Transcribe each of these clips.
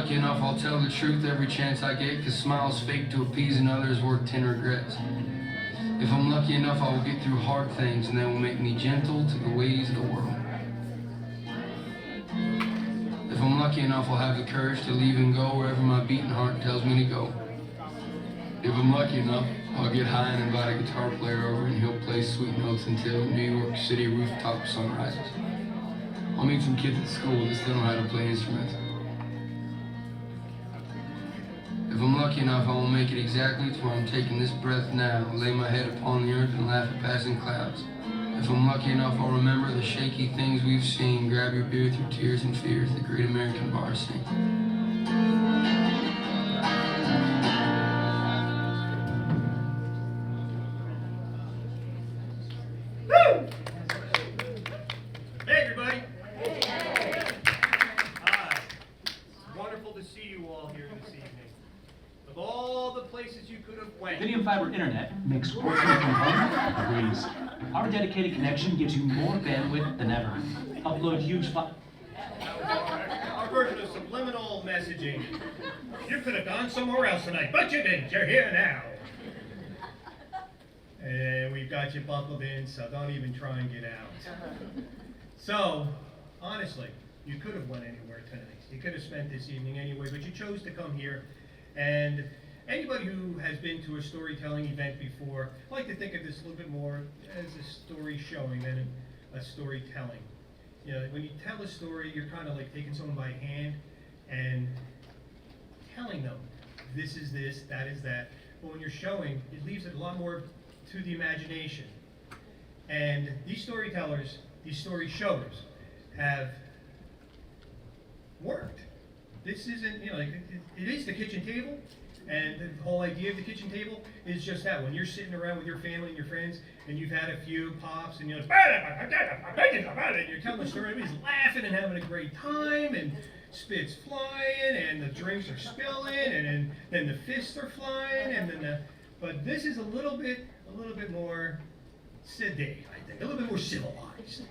lucky enough, I'll tell the truth every chance I get, 'cause smiles fake to appeasing others worth 10 regrets. If I'm lucky enough, I will get through hard things, and they will make me gentle to the ways of the world. If I'm lucky enough, I'll have the courage to leave and go wherever my beating heart tells me to go. If I'm lucky enough, I'll get high and invite a guitar player over, and he'll play sweet notes until New York City rooftop sun rises. I'll meet some kids at school that still know how to play instruments. If I'm lucky enough, I will make it exactly to where I'm taking this breath now, lay my head upon the earth and laugh at passing clouds. If I'm lucky enough, I'll remember the shaky things we've seen, grab your beer through tears and fears, the great American bar scene. Woo! Hey, everybody. Hi. Wonderful to see you all here this evening. Of all the places you could have went. Video fiber internet makes working from home a breeze. Our dedicated connection gives you more bandwidth than ever. Upload huge files. Our version of subliminal messaging. You could have gone somewhere else tonight, but you didn't. You're here now. And we've got you buckled in, so don't even try and get out. So, honestly, you could have went anywhere tonight. You could have spent this evening anyway, but you chose to come here. And anybody who has been to a storytelling event before, I like to think of this a little bit more as a story showing than a storytelling. You know, when you tell a story, you're kind of like taking someone by hand and telling them, this is this, that is that. But when you're showing, it leaves it a lot more to the imagination. And these storytellers, these story showers, have worked. This isn't, you know, like it is the kitchen table, and the whole idea of the kitchen table is just that. When you're sitting around with your family and your friends, and you've had a few pops, and you're like, and you're telling the story, everybody's laughing and having a great time, and spit's flying, and the drinks are spilling, and then the fists are flying, and then but this is a little bit more sedate, I think, a little bit more civilized.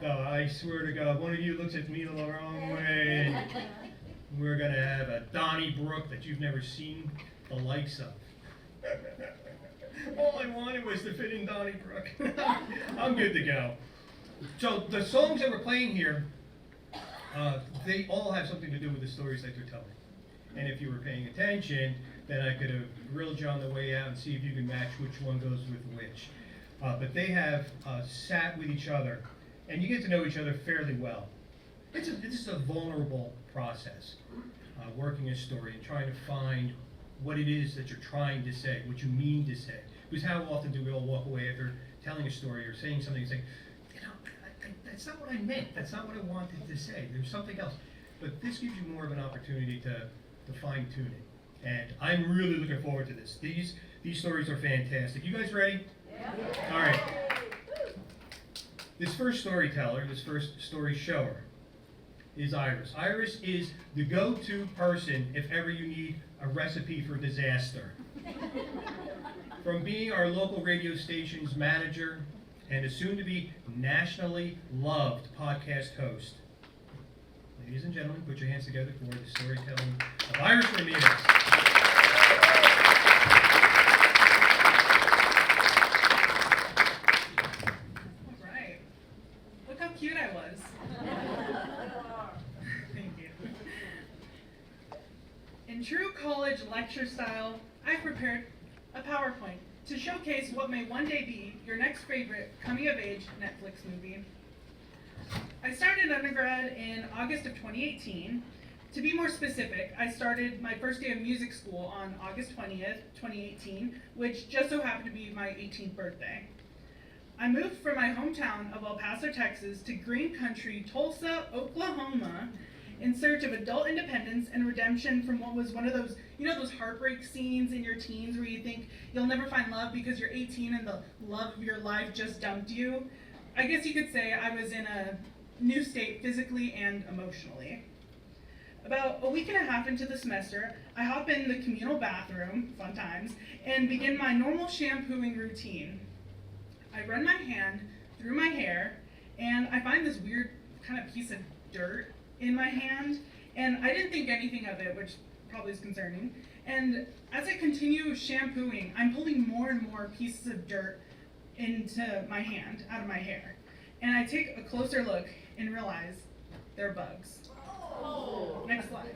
I swear to God, one of you looks at me the wrong way, and we're going to have a Donnybrook that you've never seen the likes of. All I wanted was to fit in Donnybrook. I'm good to go. So the songs that we're playing here, they all have something to do with the stories that they're telling. And if you were paying attention, then I could have grilled you on the way out and see if you can match which one goes with which. But they have sat with each other, and you get to know each other fairly well. It's a vulnerable process, working a story and trying to find what it is that you're trying to say, what you mean to say. Because how often do we all walk away after telling a story or saying something and saying, you know, that's not what I meant, that's not what I wanted to say, there's something else. But this gives you more of an opportunity to fine tune it. And I'm really looking forward to this. These stories are fantastic. You guys ready? Yeah. All right. This first storyteller, this first story shower, is Iris. Iris is the go-to person if ever you need a recipe for disaster. From being our local radio station's manager and a soon-to-be nationally loved podcast host. Ladies and gentlemen, put your hands together for the storytelling of Iris Ramirez. Cute I was. Thank you. In true college lecture style, I've prepared a PowerPoint to showcase what may one day be your next favorite coming-of-age Netflix movie. I started undergrad in August of 2018. To be more specific, I started my first day of music school on August 20th, 2018, which just so happened to be my 18th birthday. I moved from my hometown of El Paso, Texas to green country Tulsa, Oklahoma in search of adult independence and redemption from what was one of those, you know, those heartbreak scenes in your teens where you think you'll never find love because you're 18 and the love of your life just dumped you. I guess you could say I was in a new state physically and emotionally. About a week and a half into the semester, I hop in the communal bathroom, fun times, and begin my normal shampooing routine. I run my hand through my hair, and I find this weird kind of piece of dirt in my hand, and I didn't think anything of it, which probably is concerning. And as I continue shampooing, I'm pulling more and more pieces of dirt into my hand, out of my hair. And I take a closer look and realize they're bugs. Oh. Next slide.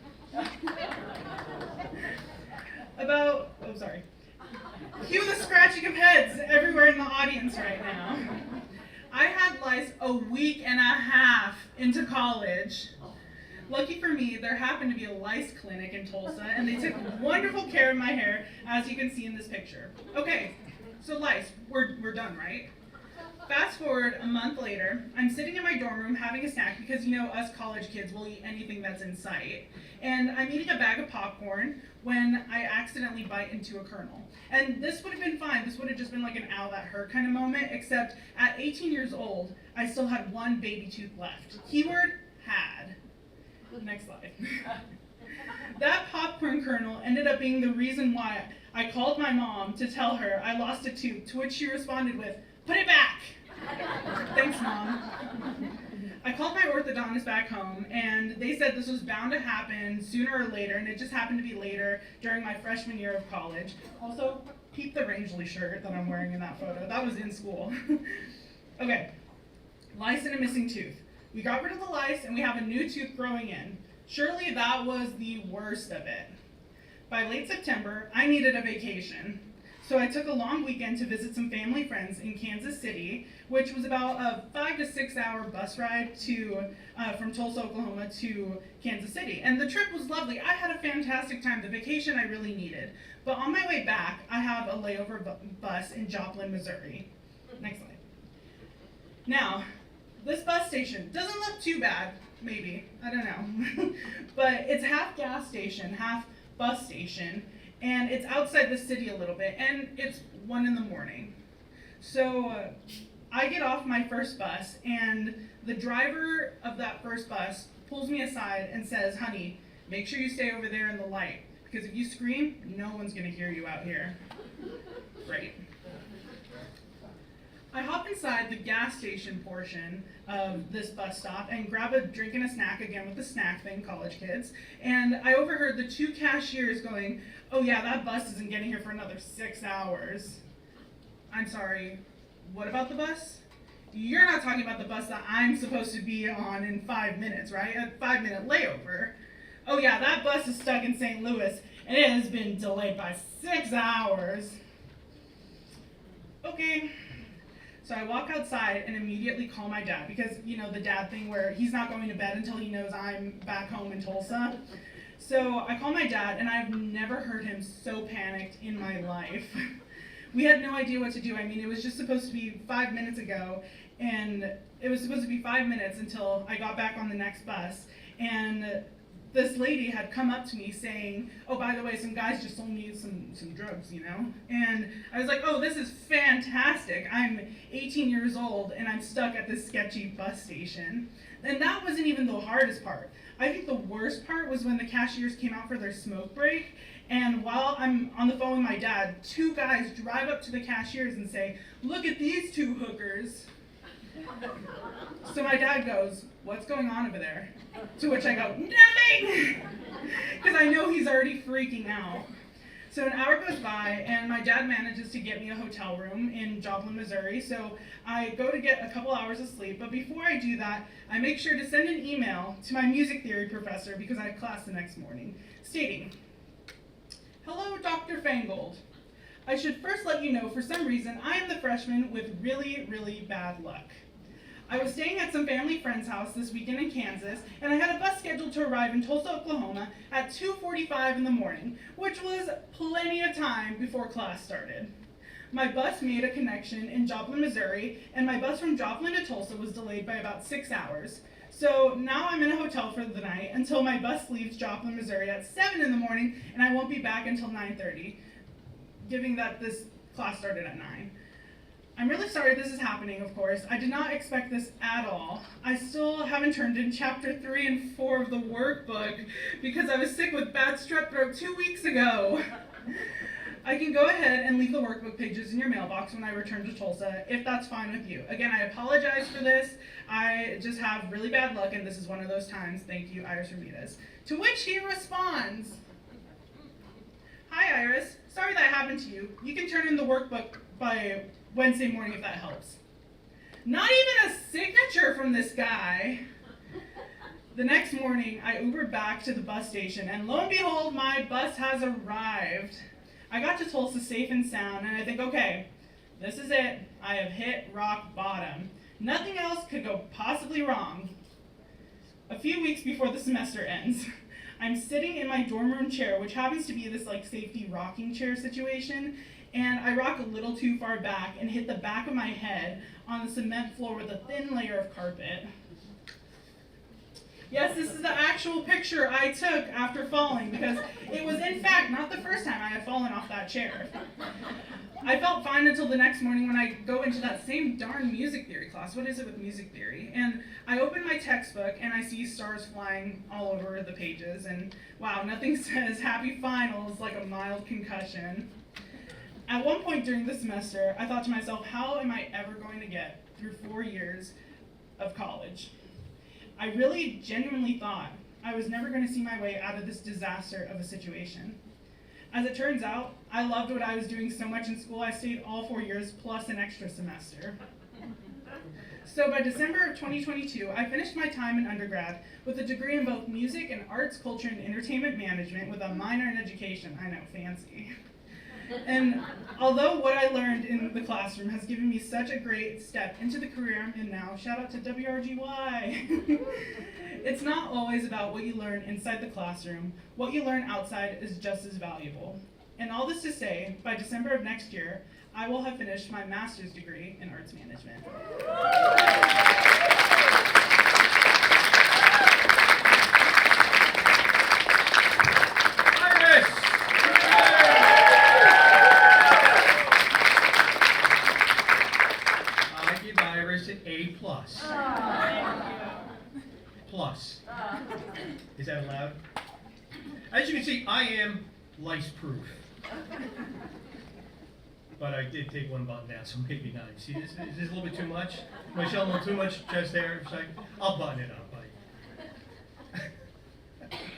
Cue the scratching of heads everywhere in the audience right now. I had lice a week and a half into college. Lucky for me, there happened to be a lice clinic in Tulsa, and they took wonderful care of my hair, as you can see in this picture. Okay, so lice, we're done, right? Fast forward a month later, I'm sitting in my dorm room having a snack because, you know, us college kids will eat anything that's in sight. And I'm eating a bag of popcorn when I accidentally bite into a kernel. And this would have been fine. This would have just been like an ow, that hurt kind of moment, except at 18 years old, I still had one baby tooth left. Keyword, had. Next slide. That popcorn kernel ended up being the reason why I called my mom to tell her I lost a tooth, to which she responded with, "Put it back." Thanks, Mom. I called my orthodontist back home, and they said this was bound to happen sooner or later, and it just happened to be later during my freshman year of college. Also, keep the Rangeley shirt that I'm wearing in that photo. That was in school. Okay, lice and a missing tooth. We got rid of the lice, and we have a new tooth growing in. Surely that was the worst of it. By late September, I needed a vacation. So I took a long weekend to visit some family friends in Kansas City, which was about a 5 to 6 hour bus ride from Tulsa, Oklahoma to Kansas City. And the trip was lovely. I had a fantastic time, the vacation I really needed. But on my way back, I have a layover bus in Joplin, Missouri. Next slide. Now, this bus station doesn't look too bad, maybe, I don't know. But it's half gas station, half bus station. And it's outside the city a little bit, and it's 1 a.m. So I get off my first bus, and the driver of that first bus pulls me aside and says, "Honey, make sure you stay over there in the light, because if you scream, no one's gonna hear you out here." Great. I hop inside the gas station portion of this bus stop and grab a drink and a snack, again with the snack thing, college kids, and I overheard the 2 cashiers going, "Oh yeah, that bus isn't getting here for another 6 hours. I'm sorry, what about the bus? You're not talking about the bus that I'm supposed to be on in 5 minutes, right? A 5-minute layover. Oh yeah, that bus is stuck in St. Louis, and it has been delayed by 6 hours. Okay. So I walk outside and immediately call my dad, because, you know, the dad thing where he's not going to bed until he knows I'm back home in Tulsa. So I call my dad, and I've never heard him so panicked in my life. We had no idea what to do. I mean, it was just supposed to be 5 minutes ago, and it was supposed to be 5 minutes until I got back on the next bus. And this lady had come up to me saying, "Oh, by the way, some guys just sold me some drugs, you know?" And I was like, "Oh, this is fantastic. I'm 18 years old, and I'm stuck at this sketchy bus station." And that wasn't even the hardest part. I think the worst part was when the cashiers came out for their smoke break, and while I'm on the phone with my dad, 2 guys drive up to the cashiers and say, "Look at these 2 hookers." So my dad goes, "What's going on over there?" To which I go, "Nothing!" Because I know he's already freaking out. So an hour goes by, and my dad manages to get me a hotel room in Joplin, Missouri. So I go to get a couple hours of sleep, but before I do that, I make sure to send an email to my music theory professor, because I had class the next morning, stating, "Hello, Dr. Fangold. I should first let you know, for some reason, I am the freshman with really, really bad luck. I was staying at some family friend's house this weekend in Kansas, and I had a bus scheduled to arrive in Tulsa, Oklahoma at 2:45 in the morning, which was plenty of time before class started. My bus made a connection in Joplin, Missouri, and my bus from Joplin to Tulsa was delayed by about 6 hours. So now I'm in a hotel for the night until my bus leaves Joplin, Missouri at 7 in the morning, and I won't be back until 9:30, given that this class started at 9. I'm really sorry this is happening, of course. I did not expect this at all. I still haven't turned in chapter 3 and 4 of the workbook because I was sick with bad strep throat 2 weeks ago. I can go ahead and leave the workbook pages in your mailbox when I return to Tulsa, if that's fine with you. Again, I apologize for this. I just have really bad luck, and this is one of those times. Thank you, Iris Ramirez. To which he responds, "Hi, Iris. Sorry that happened to you. You can turn in the workbook by Wednesday morning if that helps." Not even a signature from this guy. The next morning, I Ubered back to the bus station, and lo and behold, my bus has arrived. I got to Tulsa safe and sound, and I think, okay, this is it. I have hit rock bottom. Nothing else could go possibly wrong. A few weeks before the semester ends, I'm sitting in my dorm room chair, which happens to be this like safety rocking chair situation, and I rock a little too far back and hit the back of my head on the cement floor with a thin layer of carpet. Yes, this is the actual picture I took after falling, because it was in fact not the first time I had fallen off that chair. I felt fine until the next morning when I go into that same darn music theory class. What is it with music theory? And I open my textbook and I see stars flying all over the pages, and wow, nothing says happy finals like a mild concussion. At one point during the semester, I thought to myself, how am I ever going to get through 4 years of college? I really genuinely thought I was never going to see my way out of this disaster of a situation. As it turns out, I loved what I was doing so much in school, I stayed all 4 years plus an extra semester. So by December of 2022, I finished my time in undergrad with a degree in both music and arts, culture, and entertainment management with a minor in education. I know, fancy. And although what I learned in the classroom has given me such a great step into the career I'm in now, shout out to WRGY, it's not always about what you learn inside the classroom. What you learn outside is just as valuable. And all this to say, by December of next year, I will have finished my master's degree in arts management. A plus. Plus. Is that allowed? As you can see, I am lice-proof. But I did take one button down, so maybe not. See, is this a little bit too much? Am I showing a little too much chest hair? I'll button it up, buddy.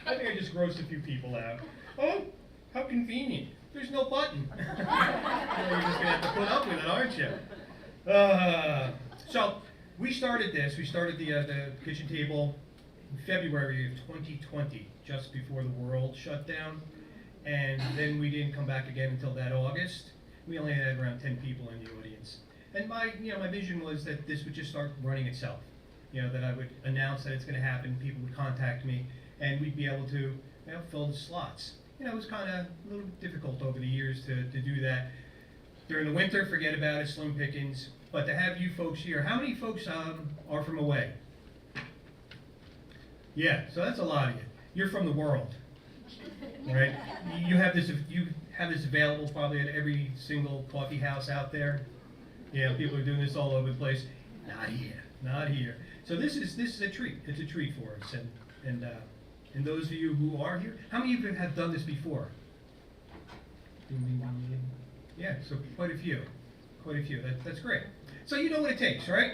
I think I just grossed a few people out. Oh, how convenient. There's no button. Well, you're just going to have to put up with it, aren't you? So we started the kitchen table in February of 2020, just before the world shut down, and then we didn't come back again until that August. We only had around 10 people in the audience, and my vision was that this would just start running itself. That I would announce that it's going to happen, people would contact me, and we'd be able to fill the slots. It was kind of a little difficult over the years to do that. During the winter, forget about it, slim pickings. But to have you folks here, how many folks are from away? Yeah, so that's a lot of you. You're from the world, right? You have this available probably at every single coffee house out there. Yeah, people are doing this all over the place. Not here, not here. So this is a treat. It's a treat for us. And those of you who are here, how many of you have done this before? Yeah, so quite a few. That's great. So you know what it takes, right?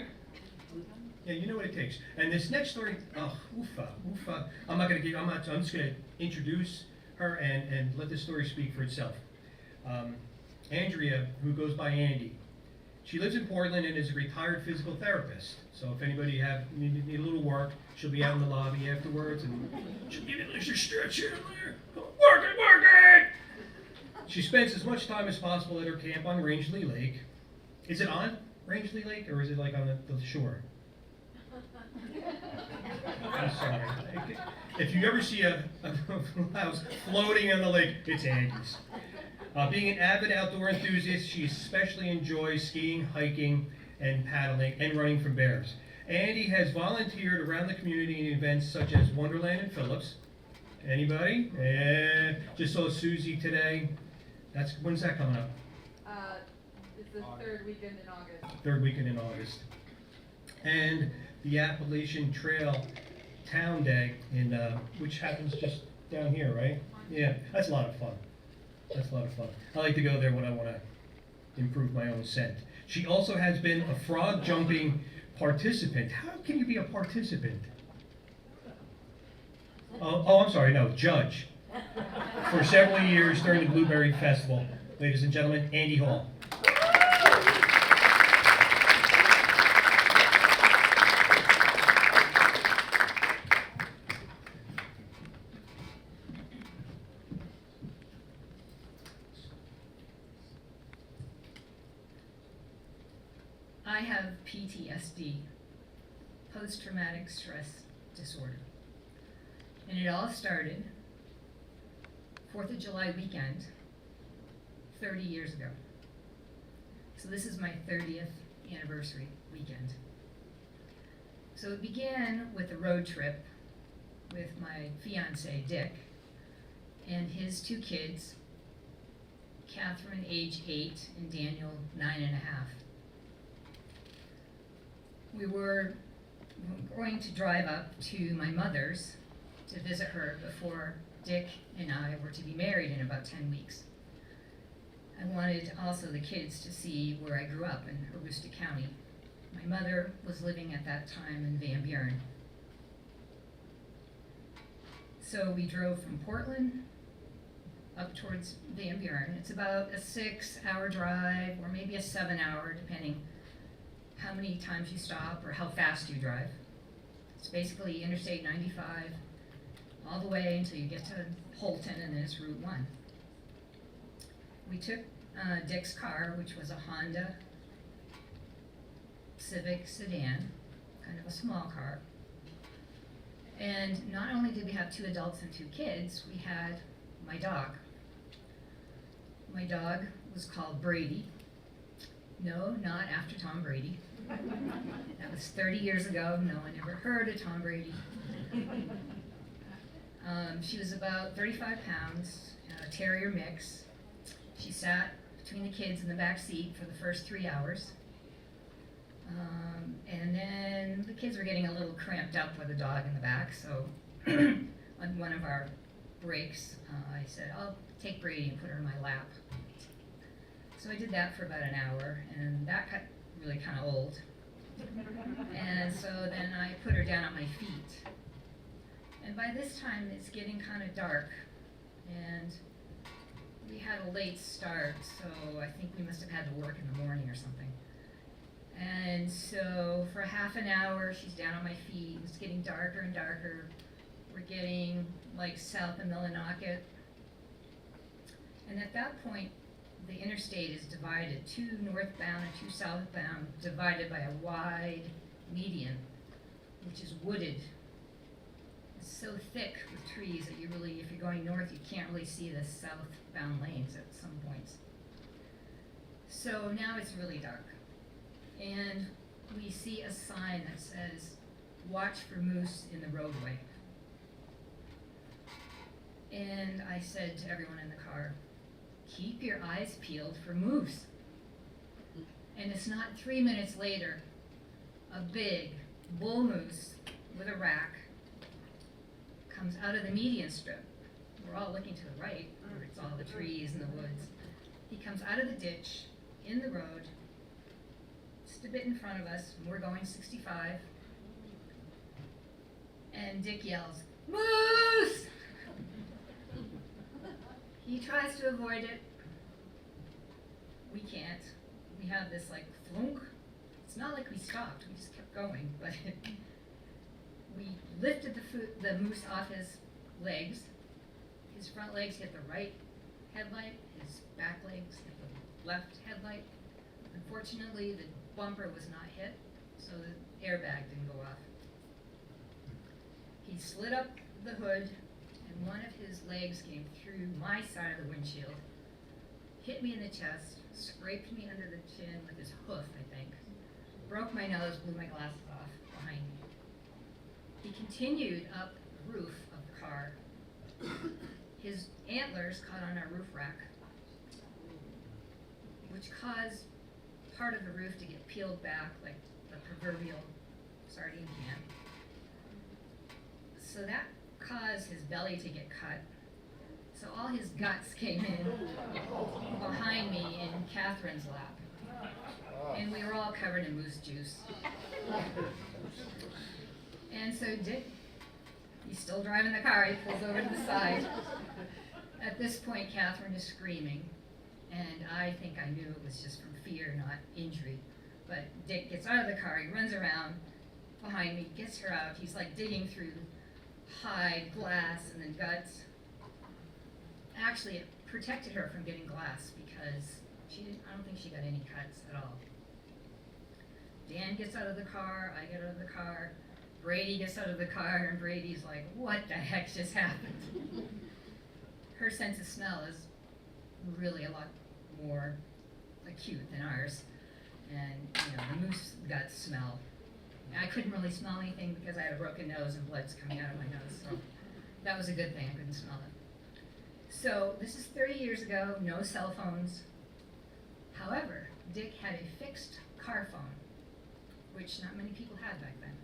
Yeah, you know what it takes. And this next story, oofa. I'm just going to introduce her and let the story speak for itself. Andrea, who goes by Andy, she lives in Portland and is a retired physical therapist. So if anybody need a little work, she'll be out in the lobby afterwards, and she'll give you a little stretch here and there. Work it! She spends as much time as possible at her camp on Rangeley Lake. Is it on Rangeley Lake, or is it like on the shore? I'm sorry. If you ever see a house floating on the lake, it's Andy's. Being an avid outdoor enthusiast, she especially enjoys skiing, hiking, and paddling, and running from bears. Andy has volunteered around the community in events such as Wonderland and Phillips. Anybody? Just saw Susie today. When's that coming up? It's the third weekend in August. Third weekend in August. And the Appalachian Trail Town Day, which happens just down here, right? Yeah, that's a lot of fun. That's a lot of fun. I like to go there when I want to improve my own scent. She also has been a frog jumping participant. How can you be a participant? I'm sorry, no, judge. For several years during the Blueberry Festival. Ladies and gentlemen, Andy Hall. I have PTSD, post-traumatic stress disorder. And it all started 4th of July weekend, 30 years ago. So this is my 30th anniversary weekend. So it began with a road trip with my fiance, Dick, and his 2 kids, Catherine, age 8, and Daniel, 9.5. We were going to drive up to my mother's to visit her before Dick and I were to be married in about 10 weeks. I wanted also the kids to see where I grew up in Aroostook County. My mother was living at that time in Van Buren. So we drove from Portland up towards Van Buren. It's about a 6-hour drive or maybe a 7-hour, depending how many times you stop or how fast you drive. It's basically Interstate 95 all the way until you get to Holton, and then it's Route 1. We took Dick's car, which was a Honda Civic sedan, kind of a small car. And not only did we have 2 adults and 2 kids, we had my dog. My dog was called Brady. No, not after Tom Brady. That was 30 years ago. No one ever heard of Tom Brady. She was about 35 pounds, a terrier mix. She sat between the kids in the back seat for the first 3 hours. And then the kids were getting a little cramped up with the dog in the back, so on one of our breaks, I said, I'll take Brady and put her in my lap. So I did that for about an hour, and that got really kind of old. And so then I put her down on my feet. And by this time, it's getting kind of dark, and we had a late start, so I think we must have had to work in the morning or something. And so for half an hour, she's down on my feet. It's getting darker and darker. We're getting like south of Millinocket. And at that point, the interstate is divided, 2 northbound and 2 southbound, divided by a wide median, which is wooded. It's so thick with trees that you really, if you're going north, you can't really see the southbound lanes at some points. So now it's really dark. And we see a sign that says, watch for moose in the roadway. And I said to everyone in the car, keep your eyes peeled for moose. And it's not 3 minutes later, a big bull moose with a rack comes out of the median strip. We're all looking to the right, where it's all the trees and the woods. He comes out of the ditch, in the road, just a bit in front of us, and we're going 65. And Dick yells, moose! He tries to avoid it. We can't. We have this like flunk. It's not like we stopped, we just kept going, but we lifted the moose off his legs. His front legs hit the right headlight, his back legs hit the left headlight. Unfortunately, the bumper was not hit, so the airbag didn't go off. He slid up the hood, and one of his legs came through my side of the windshield, hit me in the chest, scraped me under the chin with his hoof, I think, broke my nose, blew my glasses off behind me. He continued up the roof of the car. His antlers caught on our roof rack, which caused part of the roof to get peeled back like the proverbial sardine can. So that caused his belly to get cut. So all his guts came in behind me in Catherine's lap. And we were all covered in moose juice. And so Dick, he's still driving the car, he pulls over to the side. At this point, Catherine is screaming, and I think I knew it was just from fear, not injury. But Dick gets out of the car, he runs around behind me, gets her out, he's like digging through hide, glass, and then guts. Actually, it protected her from getting glass because I don't think she got any cuts at all. Dan gets out of the car, I get out of the car, Brady gets out of the car, and Brady's like, what the heck just happened? Her sense of smell is really a lot more acute than ours. And, the moose guts smell. I couldn't really smell anything because I had a broken nose and blood's coming out of my nose. So that was a good thing, I couldn't smell it. So this is 30 years ago, no cell phones. However, Dick had a fixed car phone, which not many people had back then.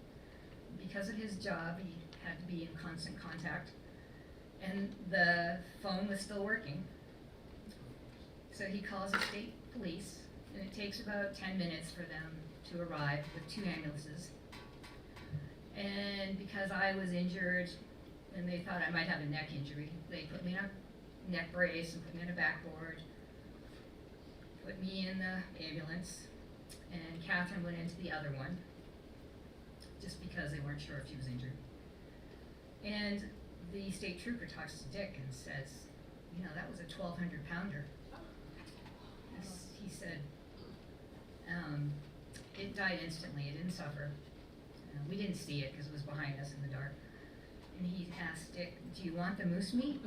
Because of his job, he had to be in constant contact, and the phone was still working. So he calls the state police, and it takes about 10 minutes for them to arrive with 2 ambulances. And because I was injured, and they thought I might have a neck injury, they put me in a neck brace and put me on a backboard, put me in the ambulance, and Catherine went into the other one, just because they weren't sure if she was injured. And the state trooper talks to Dick and says, that was a 1,200-pounder. He said, it died instantly, it didn't suffer. We didn't see it because it was behind us in the dark. And he asked Dick, do you want the moose meat?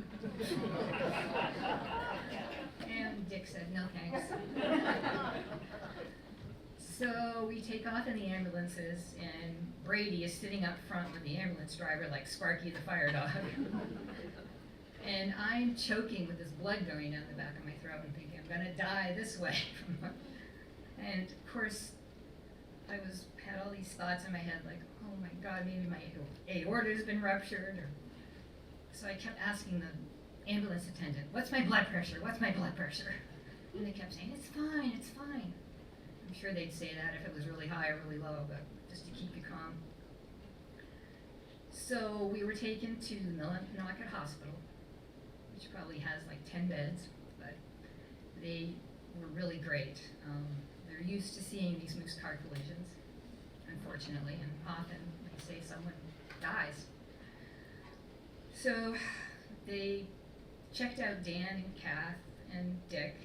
And Dick said, no thanks. So we take off in the ambulances, and Brady is sitting up front with the ambulance driver like Sparky the fire dog. And I'm choking with this blood going down the back of my throat and thinking, I'm gonna die this way. And of course, I had all these thoughts in my head like, oh my God, maybe my aorta's been ruptured. So I kept asking the ambulance attendant, what's my blood pressure? What's my blood pressure? And they kept saying, it's fine, it's fine. I'm sure they'd say that if it was really high or really low, but just to keep you calm. So we were taken to Millinocket Hospital, which probably has like 10 beds, but they were really great. They're used to seeing these moose car collisions, unfortunately, and often, like say, someone dies. So they checked out Dan and Kath and Dick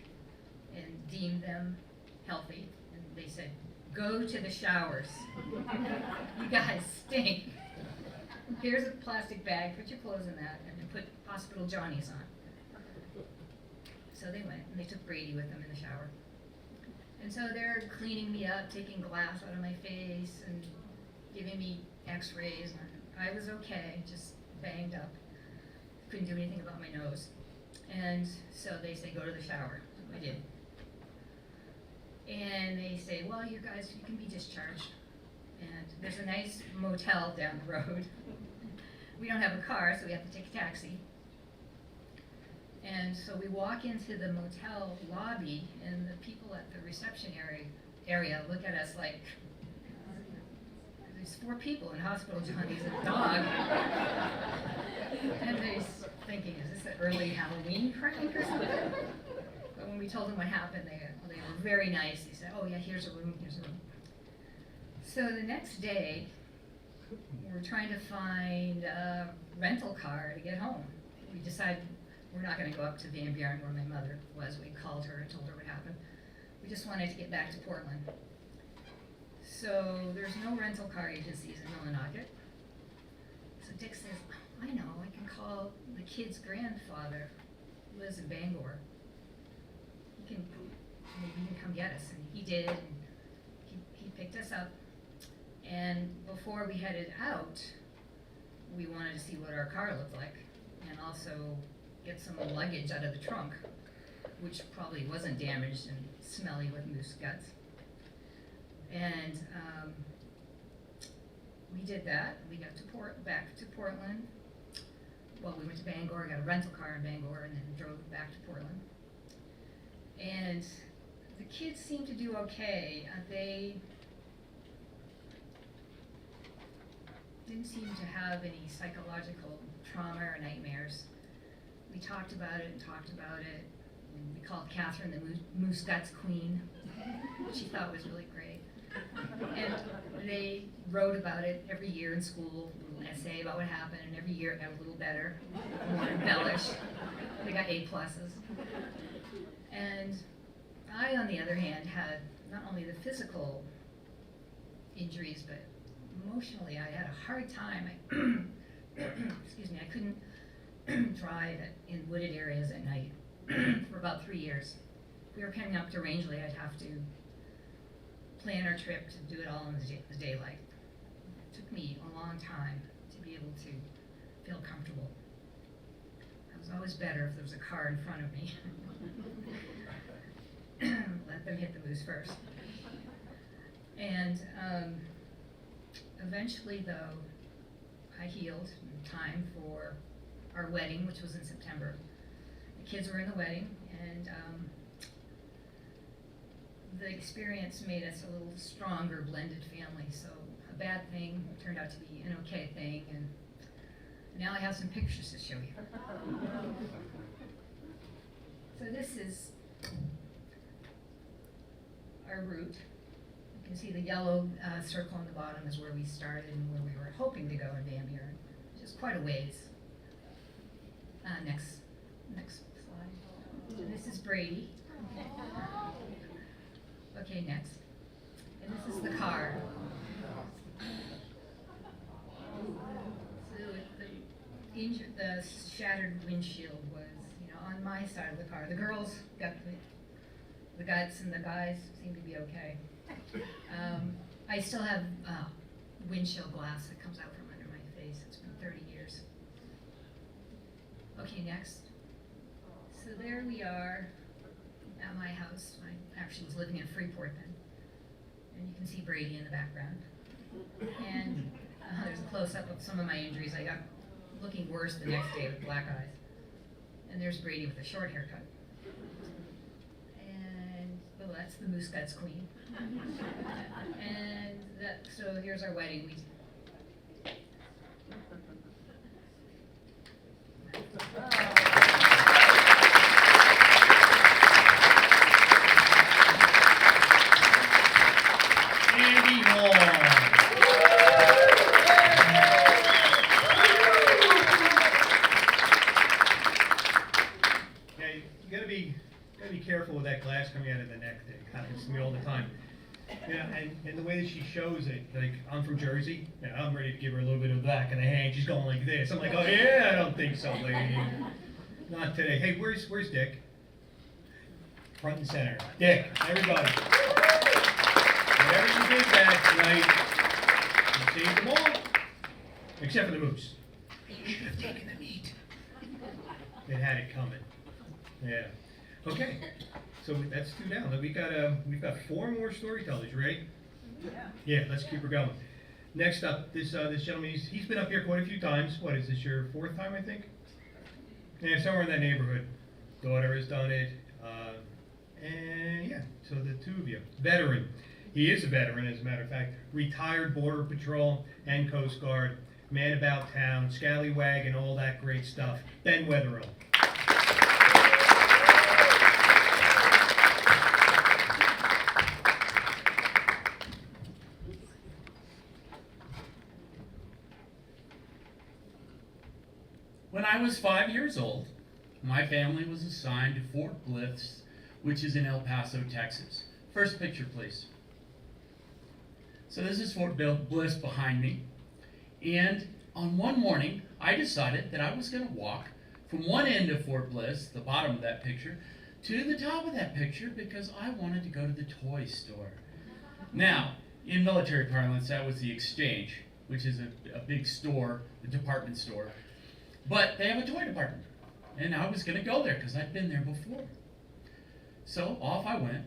and deemed them healthy. And they said, go to the showers. You guys stink. Here's a plastic bag, put your clothes in that, and then put hospital Johnnies on. So they went, and they took Brady with them in the shower. And so they're cleaning me up, taking glass out of my face, and giving me x-rays. And I was okay, just banged up. Couldn't do anything about my nose. And so they say, go to the shower. I did. And they say, well, you guys, you can be discharged. And there's a nice motel down the road. We don't have a car, so we have to take a taxi. And so we walk into the motel lobby, and the people at the reception area look at us like, there's 4 people in hospital, Johnny's a dog. And they're thinking, is this an early Halloween prank or something? But when we told them what happened, they were very nice. They said, oh yeah, here's a room, here's a room. So the next day, we're trying to find a rental car to get home. We decided we're not going to go up to Van Buren where my mother was. We called her and told her what happened. We just wanted to get back to Portland. So there's no rental car agencies in Millinocket. So Dick says, I know, I can call the kid's grandfather, who lives in Bangor. Maybe he can come get us. And he did, and he picked us up. And before we headed out, we wanted to see what our car looked like, and also get some luggage out of the trunk, which probably wasn't damaged and smelly with moose guts. And we did that. We got back to Portland. well, we went to Bangor, got a rental car in Bangor, and then drove back to Portland. And the kids seemed to do okay. They didn't seem to have any psychological trauma or nightmares. We talked about it and talked about it. And we called Catherine the Moose Guts Queen, which she thought was really great. And they wrote about it every year in school, a little essay about what happened, and every year it got a little better, more embellished. They got A+. And I, on the other hand, had not only the physical injuries, but emotionally I had a hard time. Excuse me, I couldn't drive in wooded areas at night for about 3 years. If we were coming up to Rangeley, I'd have to plan our trip to do it all in the daylight. It took me a long time to be able to feel comfortable. It was always better if there was a car in front of me. Let them hit the moose first. And eventually, though, I healed in time for our wedding, which was in September. The kids were in the wedding, and the experience made us a little stronger blended family. So a bad thing turned out to be an okay thing, and now I have some pictures to show you. So this is our route. You can see the yellow circle on the bottom is where we started and where we were hoping to go in Van Buren, which is quite a ways. Next slide. So this is Brady. Okay, next. And this is the car. So the shattered windshield was, on my side of the car. The girls got the guts, and the guys seem to be okay. I still have windshield glass that comes out from under my face. It's been 30 years. Okay, next. So there we are at my house. I actually was living in Freeport then. And you can see Brady in the background. And there's a close-up of some of my injuries. I got looking worse the next day with black eyes. And there's Brady with a short haircut. And, well, that's the Moose Guts Queen. And so here's our wedding. Andy Hall. Yeah, you gotta be careful with that glass coming out of the neck. That happens to me all the time. Yeah, and the way that she shows it, like, I'm from Jersey, and I'm ready to give her a little bit of the back of the hand. She's going like this. I'm like, oh yeah, I don't think so, lady. Not today. Hey, where's Dick? Front and center. Dick, everybody. Whatever you did that night, you saved them all, except for the moose. You should have taken the meat. It had it coming. Yeah. Okay. So that's 2 down. We've got 4 more storytellers. You ready? Yeah. Let's keep her going. Next up, this gentleman. He's been up here quite a few times. What is this, your 4th time, I think? Yeah, somewhere in that neighborhood. Daughter has done it. And yeah, so the 2 of you. Veteran. He is a veteran, as a matter of fact. Retired Border Patrol and Coast Guard. Man about town, scallywag, and all that great stuff. Ben Wetherill. When I was 5 years old, my family was assigned to Fort Bliss, which is in El Paso, Texas. First picture, please. So this is Fort Bliss behind me. And on one morning, I decided that I was going to walk from one end of Fort Bliss, the bottom of that picture, to the top of that picture because I wanted to go to the toy store. Now, in military parlance, that was the exchange, which is a big store, a department store. But they have a toy department, and I was going to go there because I'd been there before. So off I went.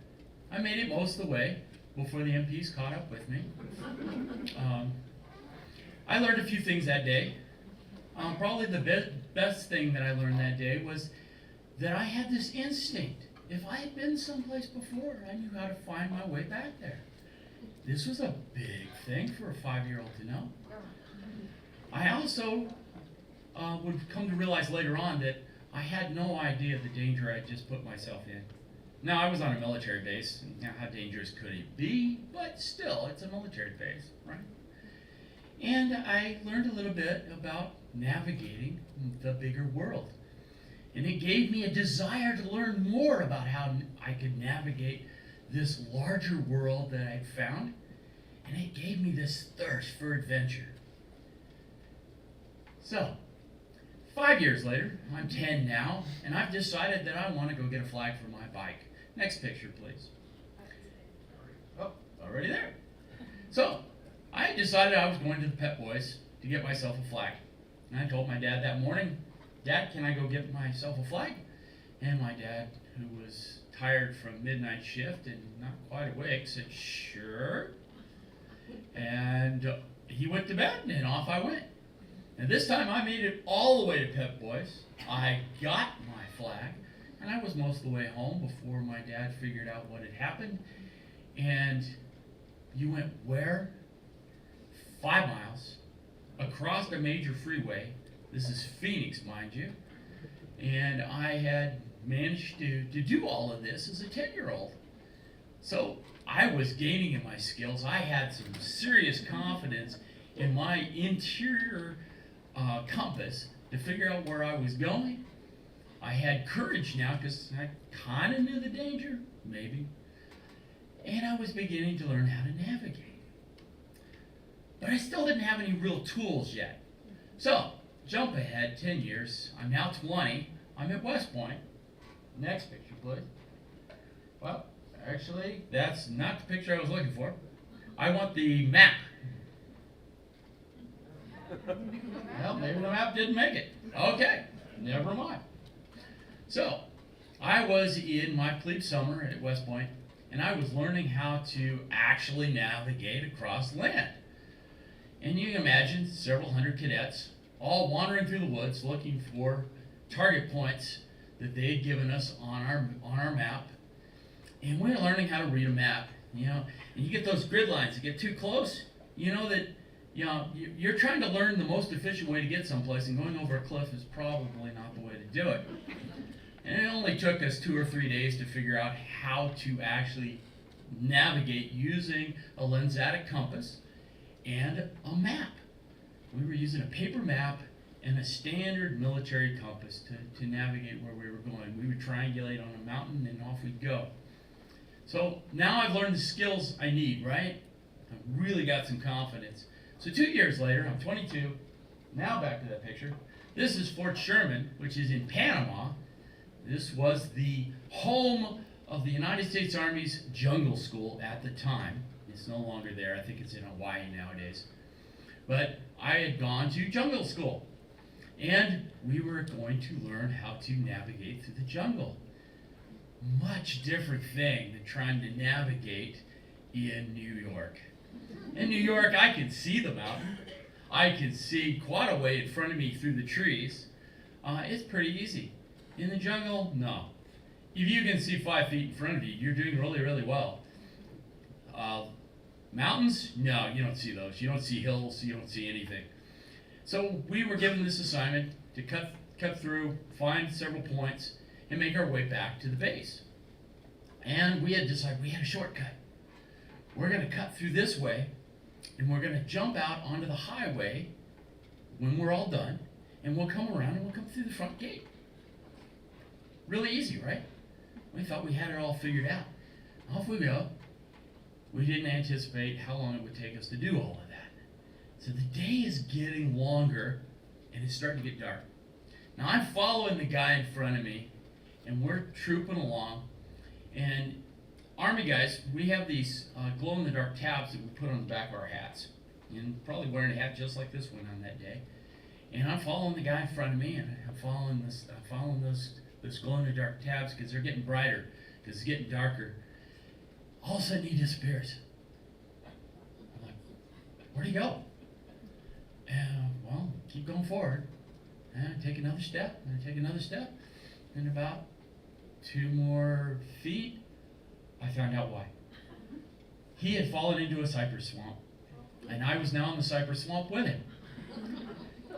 I made it most of the way before the MPs caught up with me. I learned a few things that day. Probably the best thing that I learned that day was that I had this instinct. If I had been someplace before, I knew how to find my way back there. This was a big thing for a 5-year-old to know. I also would come to realize later on that I had no idea the danger I just put myself in. Now, I was on a military base. Now, how dangerous could it be? But still, it's a military base, right? And I learned a little bit about navigating the bigger world. And it gave me a desire to learn more about how I could navigate this larger world that I'd found. And it gave me this thirst for adventure. So, 5 years later, I'm 10 now, and I've decided that I want to go get a flag for my bike. Next picture, please. Oh, already there. So, I decided I was going to the Pep Boys to get myself a flag. And I told my dad that morning, Dad, can I go get myself a flag? And my dad, who was tired from midnight shift and not quite awake, said, sure. And he went to bed, and off I went. And this time I made it all the way to Pep Boys. I got my flag, and I was most of the way home before my dad figured out what had happened. And you went where? 5 miles across a major freeway. This is Phoenix, mind you. And I had managed to do all of this as a 10-year-old. So I was gaining in my skills. I had some serious confidence in my interior compass to figure out where I was going. I had courage now because I kind of knew the danger, maybe. And I was beginning to learn how to navigate. But I still didn't have any real tools yet. So, jump ahead 10 years. I'm now 20. I'm at West Point. Next picture, please. Well, actually, that's not the picture I was looking for. I want the map. Well, maybe the map didn't make it. Okay, never mind. So, I was in my plebe summer at West Point, and I was learning how to actually navigate across land. And you can imagine several hundred cadets all wandering through the woods looking for target points that they had given us on our map. And we're learning how to read a map, and you get those grid lines that get too close, you're trying to learn the most efficient way to get someplace, and going over a cliff is probably not the way to do it. And it only took us 2 or 3 days to figure out how to actually navigate using a lensatic compass and a map. We were using a paper map and a standard military compass to navigate where we were going. We would triangulate on a mountain and off we'd go. So now I've learned the skills I need, right? I've really got some confidence. So 2 years later, I'm 22. Now back to that picture. This is Fort Sherman, which is in Panama. This was the home of the United States Army's jungle school at the time. It's no longer there. I think it's in Hawaii nowadays. But I had gone to jungle school. And we were going to learn how to navigate through the jungle. Much different thing than trying to navigate in New York. In New York, I could see the mountain. I could see quite a way in front of me through the trees. It's pretty easy. In the jungle, no. If you can see 5 feet in front of you, you're doing really, really well. Mountains? No, you don't see those. You don't see hills. You don't see anything. So we were given this assignment to cut through, find several points, and make our way back to the base. And we had decided we had a shortcut. We're going to cut through this way, and we're going to jump out onto the highway when we're all done, and we'll come around and we'll come through the front gate. Really easy, right? We thought we had it all figured out. Off we go. We didn't anticipate how long it would take us to do all of that. So the day is getting longer, and it's starting to get dark. Now I'm following the guy in front of me, and we're trooping along. And Army guys, we have these glow-in-the-dark tabs that we put on the back of our hats. And probably wearing a hat just like this one on that day. And I'm following the guy in front of me, and I'm following those glow-in-the-dark tabs because they're getting brighter, because it's getting darker. All of a sudden he disappears. I'm like, where'd he go? And, well, keep going forward. And I take another step, and I take another step, and about 2 more feet, I found out why. He had fallen into a cypress swamp, and I was now in the cypress swamp with him.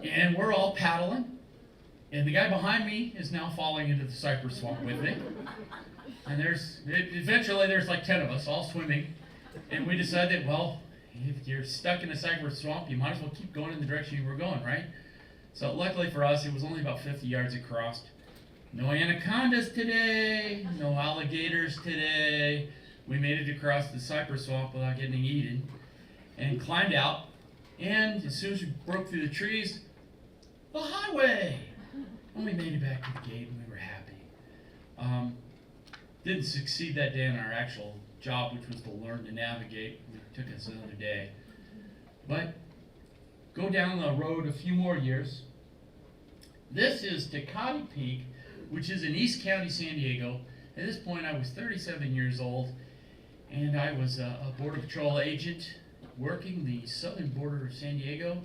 And we're all paddling, and the guy behind me is now falling into the cypress swamp with me. And eventually there's like 10 of us all swimming, and we decided, well, if you're stuck in a cypress swamp, you might as well keep going in the direction you were going, right? So luckily for us, it was only about 50 yards across. No anacondas today, no alligators today. We made it across the cypress swamp without getting eaten, and climbed out, and as soon as we broke through the trees, the highway! And we made it back to the gate, and we were happy. Didn't succeed that day in our actual job, which was to learn to navigate. It took us another day. But go down the road a few more years. This is Tecate Peak, which is in East County, San Diego. At this point, I was 37 years old, and I was a Border Patrol agent working the southern border of San Diego.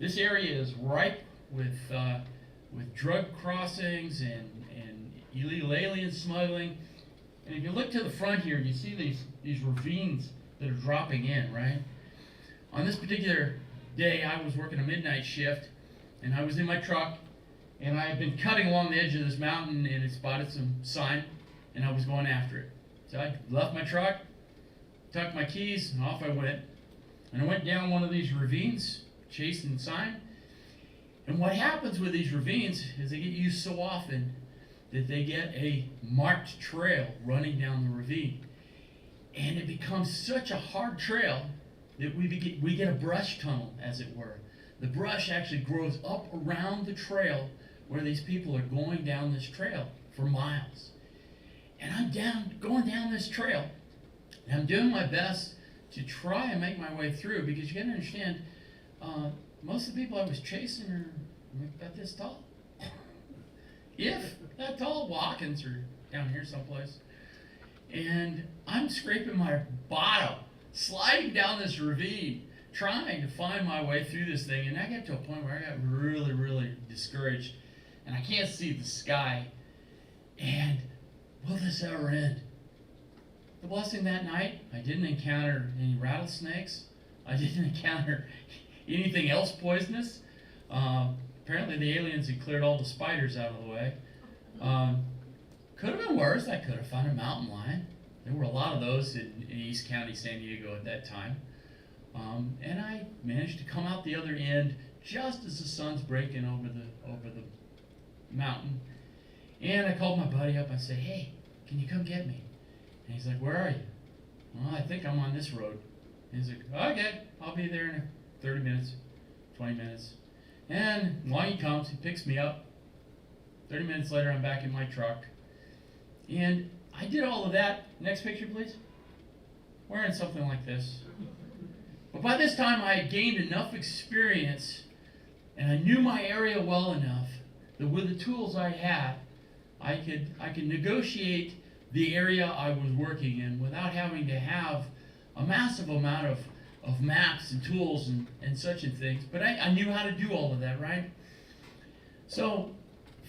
This area is ripe with drug crossings and illegal alien smuggling. And if you look to the front here, you see these ravines that are dropping in, right? On this particular day, I was working a midnight shift, and I was in my truck, and I had been cutting along the edge of this mountain, and it spotted some sign, and I was going after it. So I left my truck, tucked my keys, and off I went. And I went down one of these ravines, chasing the sign. And what happens with these ravines is they get used so often that they get a marked trail running down the ravine. And it becomes such a hard trail that we get a brush tunnel, as it were. The brush actually grows up around the trail where these people are going down this trail for miles. And I'm going down this trail, and I'm doing my best to try and make my way through, because you gotta understand, most of the people I was chasing are about this tall. If that tall. Watkins are down here someplace. And I'm scraping my bottom, sliding down this ravine, trying to find my way through this thing. And I got to a point where I got really, really discouraged, and I can't see the sky. And will this ever end? The blessing that night, I didn't encounter any rattlesnakes. I didn't encounter anything else poisonous. Apparently the aliens had cleared all the spiders out of the way. Could have been worse. I could have found a mountain lion. There were a lot of those in East County, San Diego at that time. And I managed to come out the other end just as the sun's breaking over the mountain. And I called my buddy up. I said, "Hey, can you come get me?" And he's like, "Where are you?" "Well, I think I'm on this road." And he's like, "Okay, I'll be there in 30 minutes, 20 minutes. And along he comes, he picks me up. 30 minutes later, I'm back in my truck. And I did all of that. Next picture, please. Wearing something like this. But by this time, I had gained enough experience, and I knew my area well enough that with the tools I had, I could negotiate the area I was working in without having to have a massive amount of maps and tools and such and things. But I knew how to do all of that, right? So,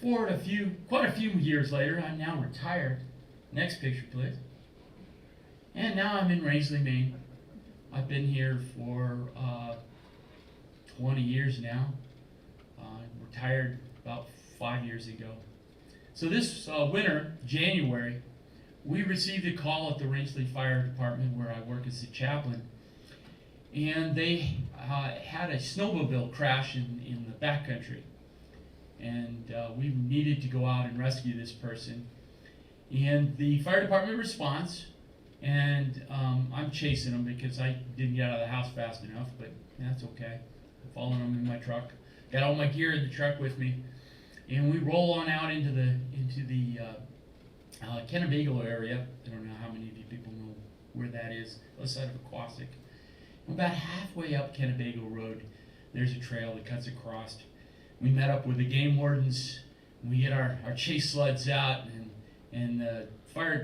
quite a few years later, I'm now retired. Next picture, please. And now I'm in Rangeley, Maine. I've been here for 20 years now. Retired about 5 years ago. So this winter, January, we received a call at the Rangeley Fire Department where I work as a chaplain. And they had a snowmobile crash in the backcountry. And we needed to go out and rescue this person. And the fire department responds, and I'm chasing them because I didn't get out of the house fast enough, but that's okay. I'm following them in my truck. Got all my gear in the truck with me. And we roll on out into the Kennebago area. I don't know how many of you people know where that is, other side of Aquasic. About halfway up Kennebago Road, there's a trail that cuts across. We met up with the game wardens, and we get our chase sleds out, and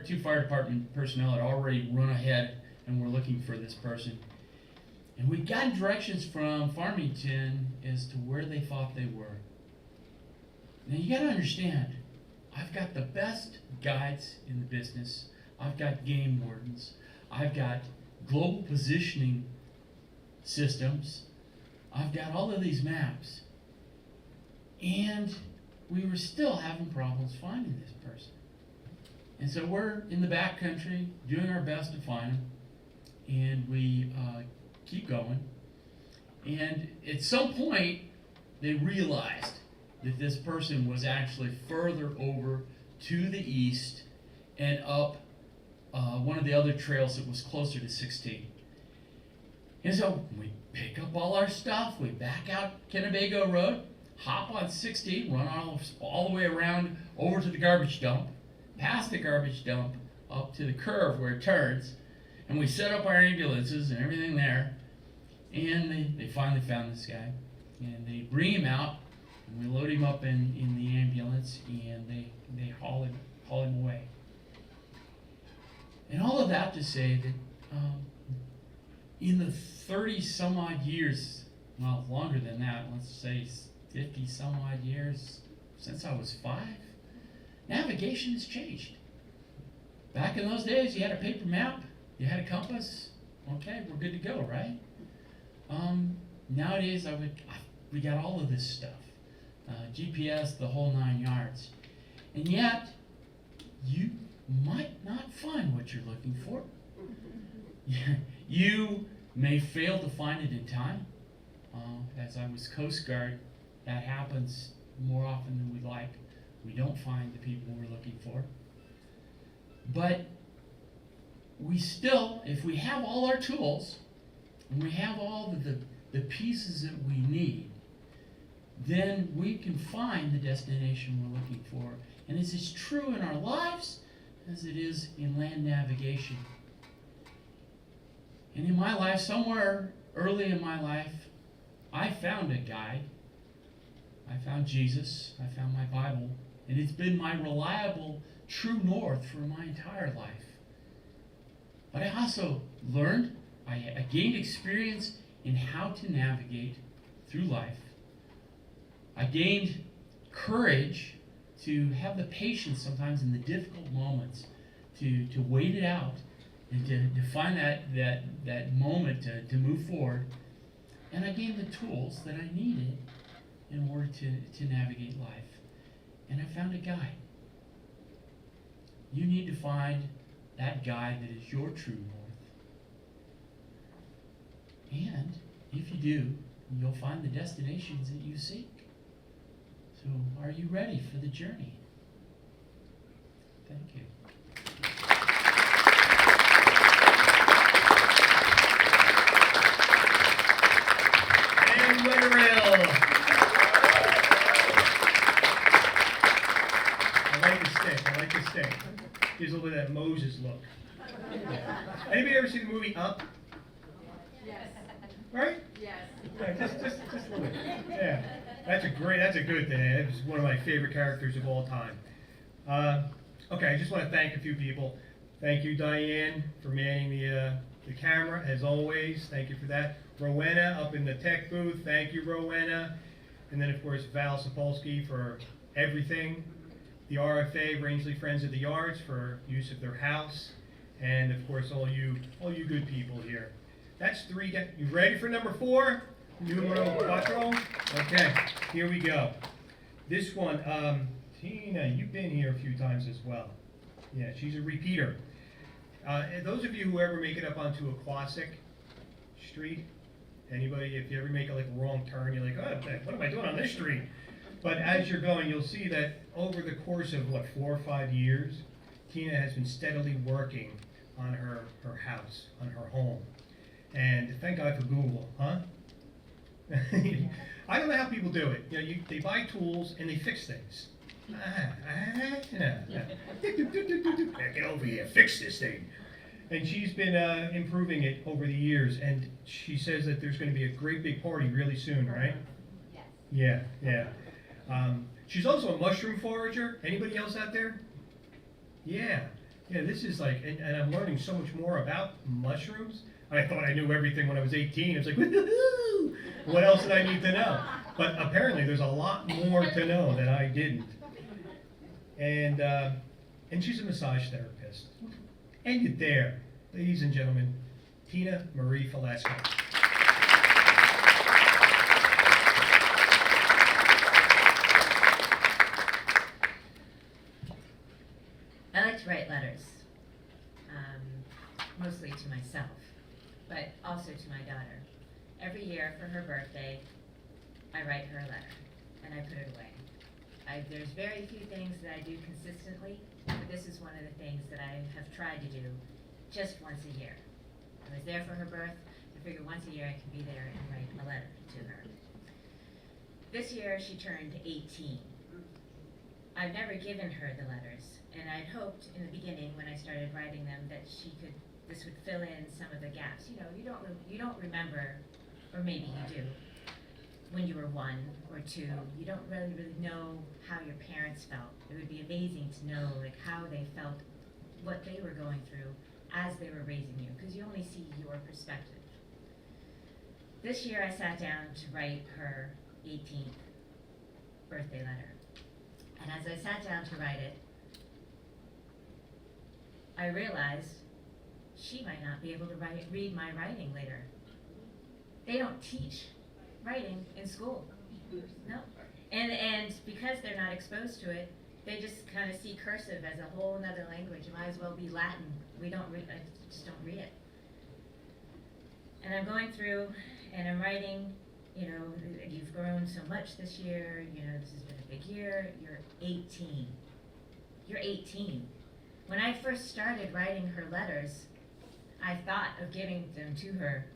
two fire department personnel had already run ahead and were looking for this person. And we got directions from Farmington as to where they thought they were. Now you gotta understand, I've got the best guides in the business. I've got game wardens. I've got global positioning systems. I've got all of these maps. And we were still having problems finding this person. And so we're in the back country doing our best to find him. And we keep going. And at some point, they realized that this person was actually further over to the east and up one of the other trails that was closer to 16. And so we pick up all our stuff, we back out Kennebago Road, hop on 16, run all the way around over to the garbage dump, past the garbage dump, up to the curve where it turns, and we set up our ambulances and everything there. And they finally found this guy, and they bring him out, and we load him up in the ambulance, and they haul him away. And all of that to say that in the 30 some odd years, well, longer than that, let's say 50 some odd years since I was 5, navigation has changed. Back in those days, you had a paper map, you had a compass, okay, we're good to go, right? Nowadays, we got all of this stuff, GPS, the whole 9 yards, and yet you might not find what you're looking for. You may fail to find it in time. As I was Coast Guard, that happens more often than we'd like. We don't find the people we're looking for. But we still, if we have all our tools, and we have all the pieces that we need, then we can find the destination we're looking for. And this is true in our lives as it is in land navigation. And in my life, somewhere early in my life, I found a guide. I found Jesus. I found my Bible. And it's been my reliable, true north for my entire life. But I also learned, I gained experience in how to navigate through life. I gained courage to have the patience sometimes in the difficult moments to wait it out and to find that moment to move forward. And I gained the tools that I needed in order to navigate life. And I found a guide. You need to find that guide that is your true north. And if you do, you'll find the destinations that you seek. So, are you ready for the journey? Thank you. And Wetherill. I like the stick. Gives a little bit of that Moses look. Anybody ever see the movie Up? Yes. Right? Yes. Yeah, just a little bit. Yeah. That's a good thing. It's one of my favorite characters of all time. Okay, I just want to thank a few people. Thank you, Diane, for manning the camera, as always. Thank you for that. Rowena up in the tech booth. Thank you, Rowena. And then, of course, Val Sapolsky for everything. The RFA, Rangeley Friends of the Yards, for use of their house. And, of course, all you good people here. That's 3. You ready for number 4? Numero 4. Okay, here we go. This one, Tina, you've been here a few times as well. Yeah, she's a repeater. And those of you who ever make it up onto a Classic Street, anybody, if you ever make a wrong turn, you're like, oh, what am I doing on this street? But as you're going, you'll see that over the course of, 4 or 5 years, Tina has been steadily working on her house, on her home. And thank God for Google, huh? I don't know how people do it. They buy tools and they fix things. Get over here, fix this thing. And she's been improving it over the years. And she says that there's going to be a great big party really soon, right? Yes. Yeah. She's also a mushroom forager. Anybody else out there? Yeah. This is and I'm learning so much more about mushrooms. I thought I knew everything when I was 18. I was like, woo-hoo-hoo! What else did I need to know? But apparently there's a lot more to know that I didn't. And she's a massage therapist. And you there, ladies and gentlemen, Tina Marie Falasco. I like to write letters, mostly to myself, but also to my daughter. Every year for her birthday, I write her a letter, and I put it away. There's very few things that I do consistently, but this is one of the things that I have tried to do just once a year. I was there for her birth. I figured once a year I can be there and write a letter to her. This year she turned 18. I've never given her the letters, and I'd hoped in the beginning when I started writing them that this would fill in some of the gaps. You know, you don't remember, or maybe you do, when you were 1 or 2, you don't really know how your parents felt. It would be amazing to know like how they felt, what they were going through as they were raising you, because you only see your perspective. This year I sat down to write her 18th birthday letter. And as I sat down to write it, I realized she might not be able to read my writing later. They don't teach writing in school. No. And because they're not exposed to it, they just kind of see cursive as a whole nother language. It might as well be Latin. I just don't read it. And I'm going through and I'm writing, you know, you've grown so much this year, you know, this has been a big year, you're 18. You're 18. When I first started writing her letters, I thought of giving them to her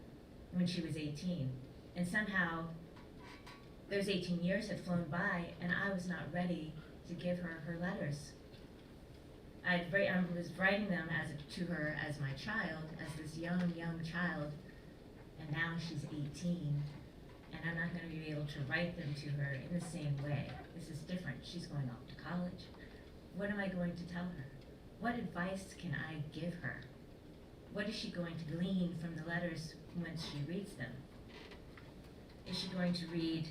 when she was 18. And somehow, those 18 years had flown by, and I was not ready to give her her letters. I was writing them to her as my child, as this young child, and now she's 18, and I'm not going to be able to write them to her in the same way. This is different. She's going off to college. What am I going to tell her? What advice can I give her? What is she going to glean from the letters once she reads them? Is she going to read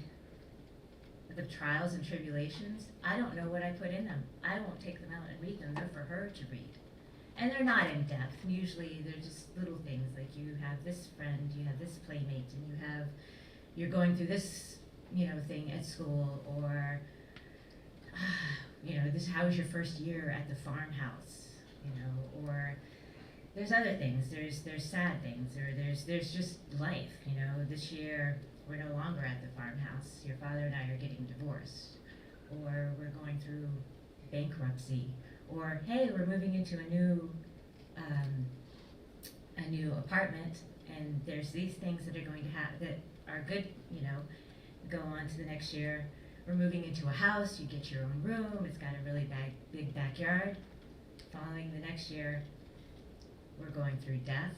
the trials and tribulations? I don't know what I put in them. I won't take them out and read them. They're for her to read. And they're not in depth. Usually they're just little things like you have this friend, you have this playmate, and you're going through this, you know, thing at school, or you know, how was your first year at the farmhouse, you know, or there's other things. There's sad things, or there's just life, you know. This year we're no longer at the farmhouse. Your father and I are getting divorced, or we're going through bankruptcy, or hey, we're moving into a new apartment, and there's these things that are going to that are good, you know, go on to the next year. We're moving into a house. You get your own room. It's got a really big backyard. Following the next year, we're going through death,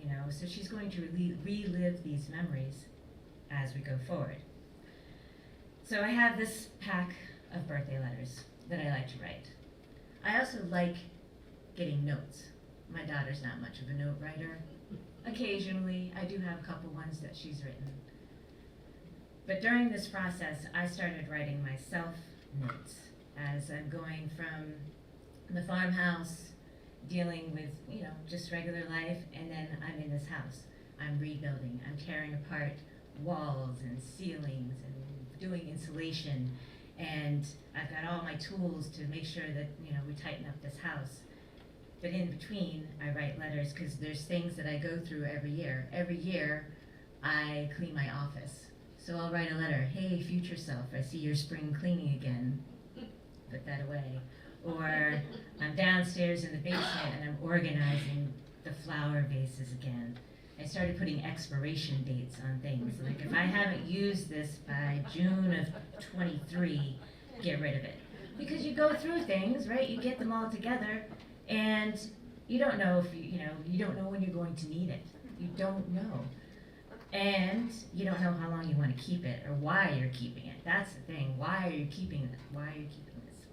you know. So she's going to relive these memories as we go forward. So I have this pack of birthday letters that I like to write. I also like getting notes. My daughter's not much of a note writer. Occasionally, I do have a couple ones that she's written. But during this process, I started writing myself notes as I'm going from the farmhouse, dealing with, you know, just regular life, and then I'm in this house. I'm rebuilding. I'm tearing apart walls and ceilings and doing insulation, and I've got all my tools to make sure that, you know, we tighten up this house. But in between, I write letters because there's things that I go through every year. Every year, I clean my office. So I'll write a letter, hey, future self, I see you're spring cleaning again. Put that away. Or I'm downstairs in the basement and I'm organizing the flower vases again. I started putting expiration dates on things. Like if I haven't used this by June of 23, get rid of it. Because you go through things, right? You get them all together, and you don't know if you don't know when you're going to need it. You don't know. And you don't know how long you want to keep it or why you're keeping it. That's the thing. Why are you keeping it? Why are you keeping this?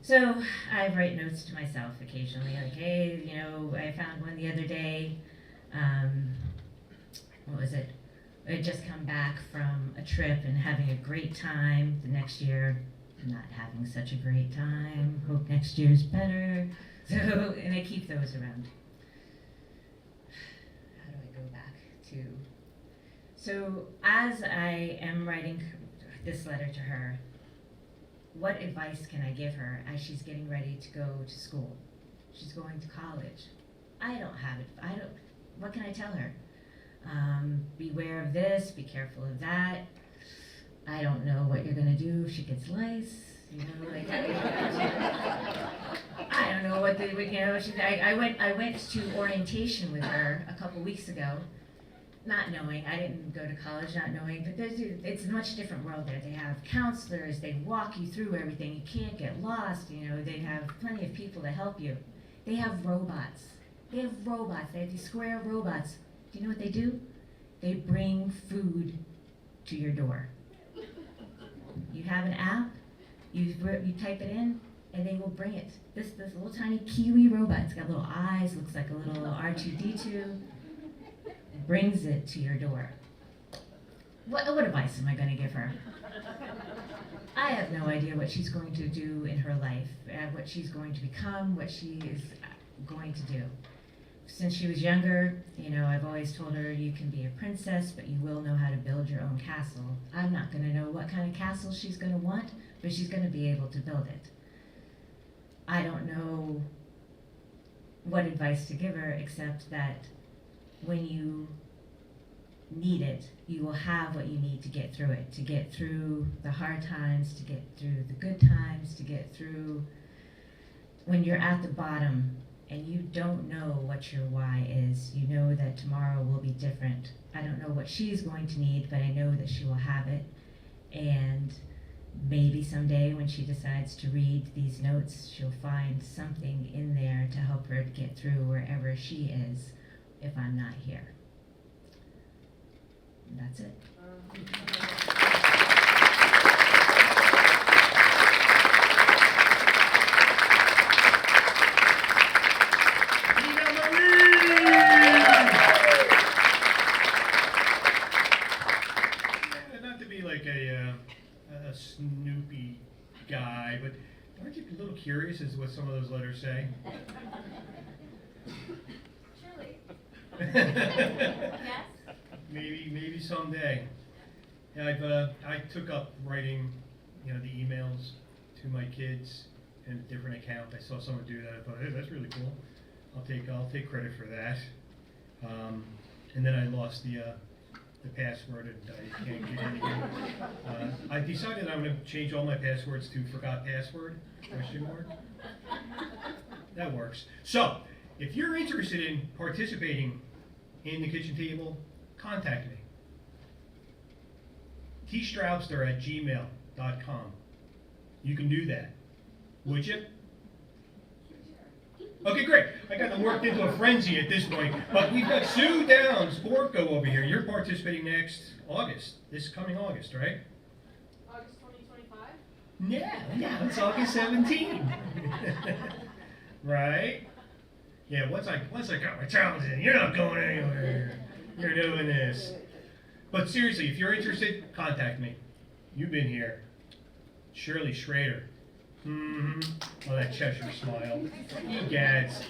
So I write notes to myself occasionally, like, hey, you know, I found one the other day. What was it? I had just come back from a trip and having a great time. The next year, not having such a great time. Hope next year's better. So, and I keep those around. How do I go back to? So, as I am writing this letter to her, what advice can I give her as she's getting ready to go to school? She's going to college. I don't have it. What can I tell her? Beware of this, be careful of that. I don't know what you're gonna do if she gets lice. You know, like I don't know what I went to orientation with her a couple weeks ago, not knowing. I didn't go to college not knowing, but it's a much different world there. They have counselors, they walk you through everything. You can't get lost, you know, they have plenty of people to help you. They have robots. They have these square robots. Do you know what they do? They bring food to your door. You have an app, you type it in, and they will bring it. This little tiny Kiwi robot, it's got little eyes, looks like a little R2-D2, brings it to your door. What advice am I going to give her? I have no idea what she's going to do in her life, what she's going to become, what she is going to do. Since she was younger, you know, I've always told her you can be a princess, but you will know how to build your own castle. I'm not going to know what kind of castle she's going to want, but she's going to be able to build it. I don't know what advice to give her, except that when you need it, you will have what you need to get through it, to get through the hard times, to get through the good times, to get through when you're at the bottom and you don't know what your why is. You know that tomorrow will be different. I don't know what she's going to need, but I know that she will have it. And maybe someday when she decides to read these notes, she'll find something in there to help her get through wherever she is if I'm not here. And that's it. Not to be like a Snoopy guy, but aren't you a little curious as to what some of those letters say? Yes? Maybe someday. Yeah, I took up writing, you know, the emails to my kids in a different account. I saw someone do that. I thought, hey, that's really cool. I'll take credit for that. And then I lost the password and I can't get in again. I decided I'm going to change all my passwords to forgot password, ? That works. So, if you're interested in participating in the kitchen table, contact me. tstraubster@gmail.com. You can do that. Would you? Okay, great. I got them worked into a frenzy at this point. But we've got Sue Downs, Borko over here. You're participating next August, this coming August, right? August 2025? Yeah, it's August 17. Right? Yeah, once I got my talents in, you're not going anywhere. You're doing this. But seriously, if you're interested, contact me. You've been here. Shirley Schrader. Oh, that Cheshire smile. Egads.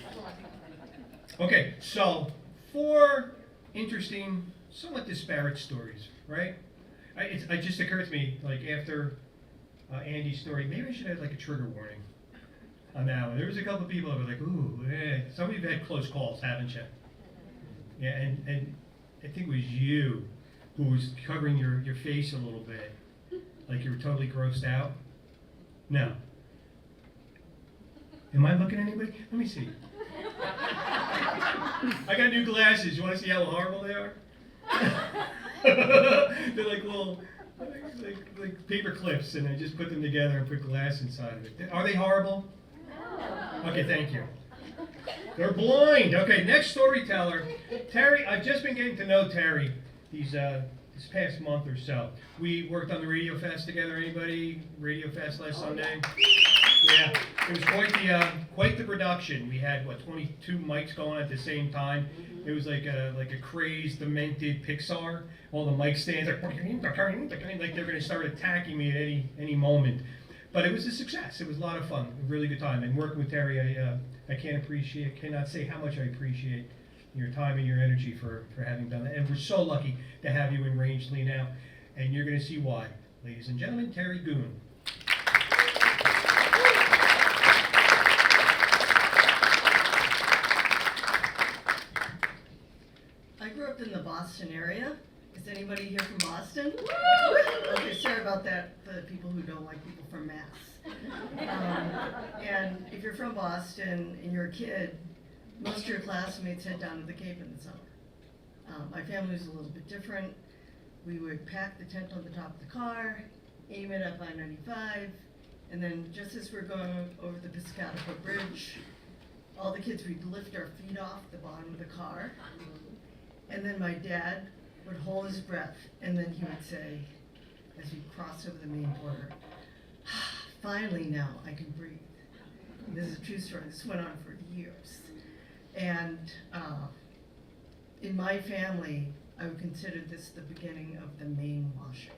Okay, so 4 interesting, somewhat disparate stories, right? It just occurred to me, like after Andy's story, maybe I should have like a trigger warning on that one. There was a couple of people that were like, ooh, some of you have had close calls, haven't you? Yeah, and I think it was you who was covering your face a little bit, like you were totally grossed out. No. Am I looking at anybody? Let me see. I got new glasses. You want to see how horrible they are? They're like little, like paper clips, and I just put them together and put glass inside of it. Are they horrible? No. Okay, thank you. They're blind. Okay, next storyteller, Terry. I've just been getting to know Terry this past month or so. We worked on the Radio Fest together. Anybody? Radio Fest last Sunday. Yeah, it was quite the production. We had, 22 mics going at the same time. It was like a crazed, demented Pixar. All the mic stands are like they're gonna start attacking me at any moment. But it was a success. It was a lot of fun, a really good time. And working with Terry, I cannot say how much I appreciate your time and your energy for having done that. And we're so lucky to have you in Rangeley now. And you're gonna see why. Ladies and gentlemen, Terry Guen. I grew up in the Boston area. Is anybody here from Boston? Okay, sorry about that, the people who don't like people from Mass. And if you're from Boston and you're a kid, most of your classmates head down to the Cape in the summer. My family was a little bit different. We would pack the tent on the top of the car, aim it up I-95, and then just as we're going over the Piscataqua Bridge, all the kids, we'd lift our feet off the bottom of the car, and then my dad would hold his breath, and then he would say, as we crossed over the main border, finally now I can breathe. This is a true story. This went on for years. And in my family, I would consider this the beginning of the Maine washing.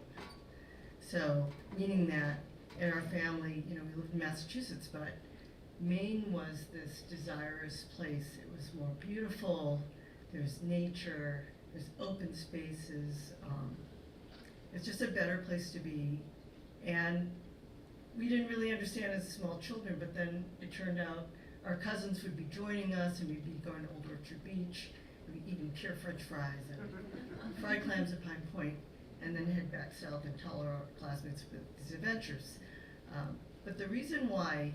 So, meaning that in our family, we lived in Massachusetts, but Maine was this desirous place. It was more beautiful. There's nature. There's open spaces. It's just a better place to be. And we didn't really understand as small children, but then it turned out our cousins would be joining us, and we'd be going to Old Orchard Beach. We'd be eating pure French fries and fried clams at Pine Point, and then head back south and tell our classmates about these adventures. But the reason why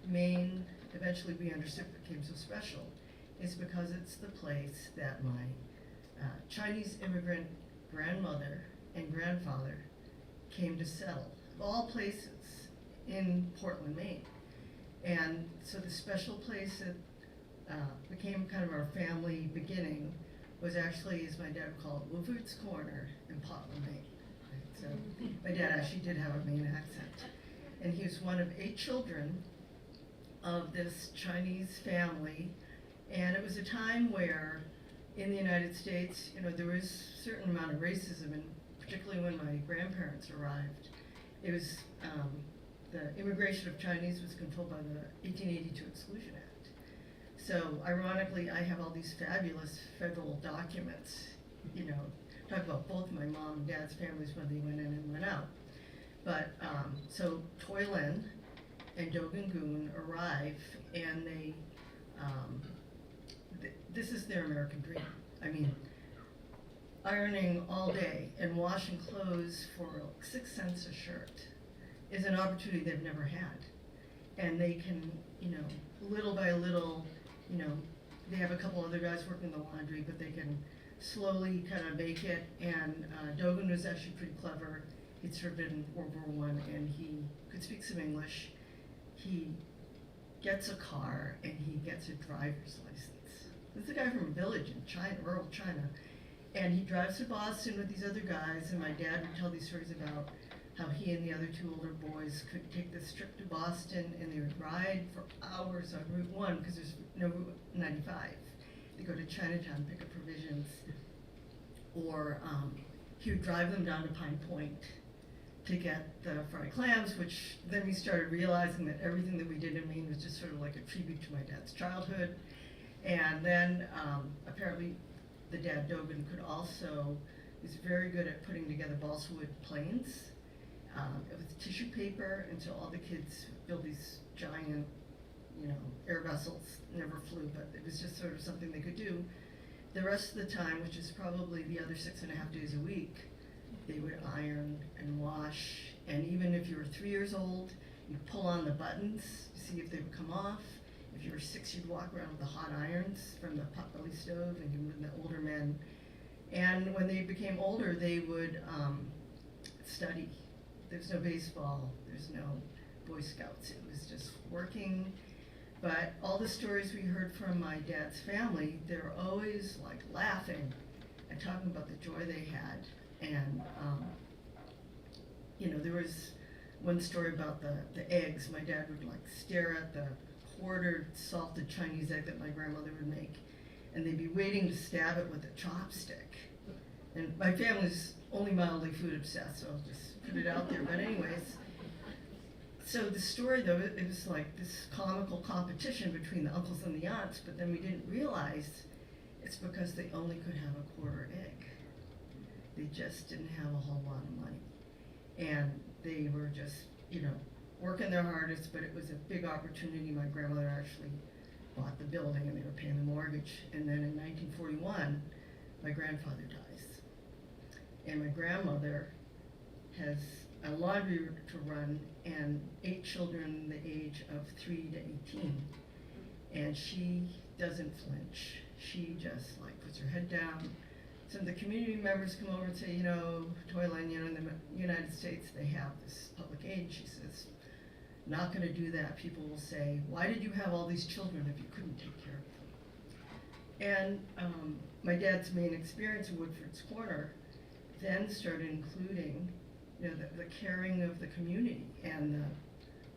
Maine, eventually we understood, became so special is because it's the place that my Chinese immigrant grandmother and grandfather came to settle, of all places, in Portland, Maine. And so the special place that became kind of our family beginning was actually, as my dad would call it, Wooford's Corner in Portland, Maine. Right? So my dad actually did have a Maine accent. And he was one of 8 children of this Chinese family. And it was a time where in the United States, there was a certain amount of racism, and particularly when my grandparents arrived. It was, the immigration of Chinese was controlled by the 1882 Exclusion Act. So ironically, I have all these fabulous federal documents, talk about both my mom and dad's families when they went in and went out. But, so Toy Lin and Dogen Guen arrive, and they, this is their American dream. I mean, ironing all day and washing clothes for 6 cents a shirt is an opportunity they've never had. And they can, little by little, they have a couple other guys working the laundry, but they can slowly kind of make it. And Dogen was actually pretty clever. He'd served in World War I, and he could speak some English. He gets a car, and he gets a driver's license. This is a guy from a village in China, rural China. And he drives to Boston with these other guys, and my dad would tell these stories about how he and the other 2 older boys could take this trip to Boston, and they would ride for hours on Route 1 because there's no Route 95. They go to Chinatown, pick up provisions, or he would drive them down to Pine Point to get the fried clams, which then we started realizing that everything that we did in Maine was just sort of like a tribute to my dad's childhood. And then apparently the dad, Dogen, was very good at putting together balsa wood planes. It was tissue paper, and so all the kids built these giant, air vessels. Never flew, but it was just sort of something they could do. The rest of the time, which is probably the other 6.5 days a week, they would iron and wash. And even if you were 3 years old, you'd pull on the buttons to see if they would come off. If you were 6, you'd walk around with the hot irons from the potbelly stove, and you were the older men. And when they became older, they would study. There's no baseball, there's no Boy Scouts. It was just working. But all the stories we heard from my dad's family, they were always like laughing and talking about the joy they had. And, there was one story about the eggs. My dad would like stare at the quartered salted Chinese egg that my grandmother would make, and they'd be waiting to stab it with a chopstick. And my family's only mildly food obsessed, so I'll just put it out there. But anyways, so the story though, it was like this comical competition between the uncles and the aunts, but then we didn't realize it's because they only could have a quarter egg. They just didn't have a whole lot of money. And they were just, working their hardest, but it was a big opportunity. My grandmother actually bought the building and they were paying the mortgage. And then in 1941, my grandfather dies. And my grandmother has a laundry to run and 8 children the age of 3 to 18. And she doesn't flinch. She just like puts her head down. Some of the community members come over and say, Toyland, in the United States, they have this public aid. She says, not gonna do that. People will say, why did you have all these children if you couldn't take care of them? And my dad's main experience in Woodford's Corner then started including, the caring of the community. And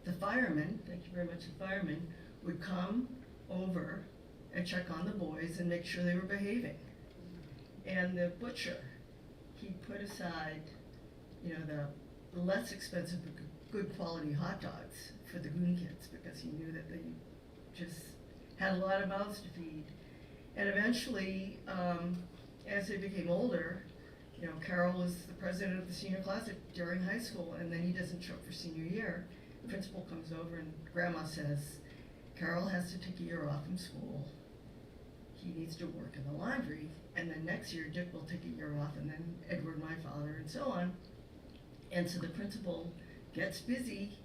the firemen, thank you very much, the firemen would come over and check on the boys and make sure they were behaving. And the butcher, he put aside, the less expensive but good quality hot dogs for the Guen kids because he knew that they just had a lot of mouths to feed. And eventually, as they became older, Carol was the president of the senior class during high school, and then he doesn't show up for senior year. The principal comes over and Grandma says, Carol has to take a year off from school. He needs to work in the laundry, and then next year Dick will take a year off, and then Edward, my father, and so on. And so the principal gets busy,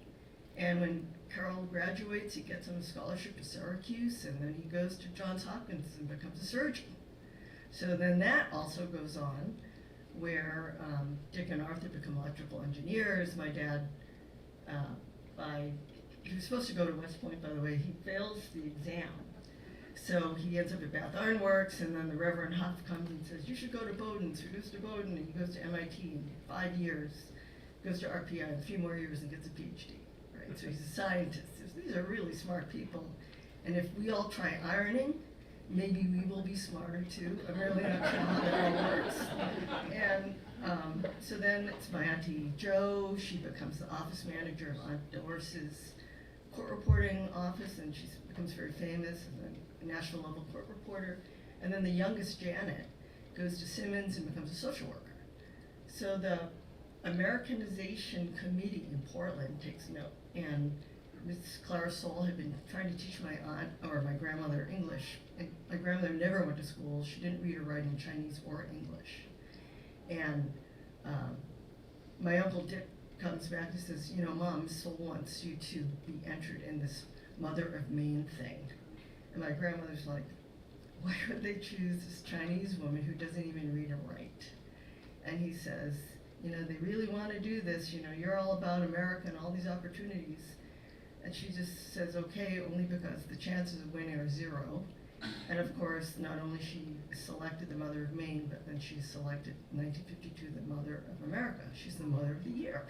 and when Carol graduates, he gets him a scholarship to Syracuse, and then he goes to Johns Hopkins and becomes a surgeon. So then that also goes on, where Dick and Arthur become electrical engineers. My dad, he was supposed to go to West Point, by the way. He fails the exam. So he ends up at Bath Iron Works, and then the Reverend Huff comes and says, you should go to Bowdoin. So he goes to Bowdoin, and he goes to MIT in 5 years, goes to RPI in a few more years and gets a PhD, right? So he's a scientist. These are really smart people. And if we all try ironing, maybe we will be smarter too. I'm really not sure how that all works. And so then it's my Auntie Jo. She becomes the office manager of Aunt Doris's court reporting office, and she becomes very famous as a national level court reporter. And then the youngest, Janet, goes to Simmons and becomes a social worker. So the Americanization Committee in Portland takes note, and Miss Clara Soul had been trying to teach my aunt or my grandmother English, and my grandmother never went to school. She didn't read or write in Chinese or English. And my Uncle Dick comes back and says, Mom, Miss Soul wants you to be entered in this Mother of Maine thing. And my grandmother's like, why would they choose this Chinese woman who doesn't even read or write? And he says, they really want to do this, you're all about America and all these opportunities. And she just says, okay, only because the chances of winning are 0. And of course, not only she selected the Mother of Maine, but then she selected in 1952 the Mother of America. She's the Mother of the Year.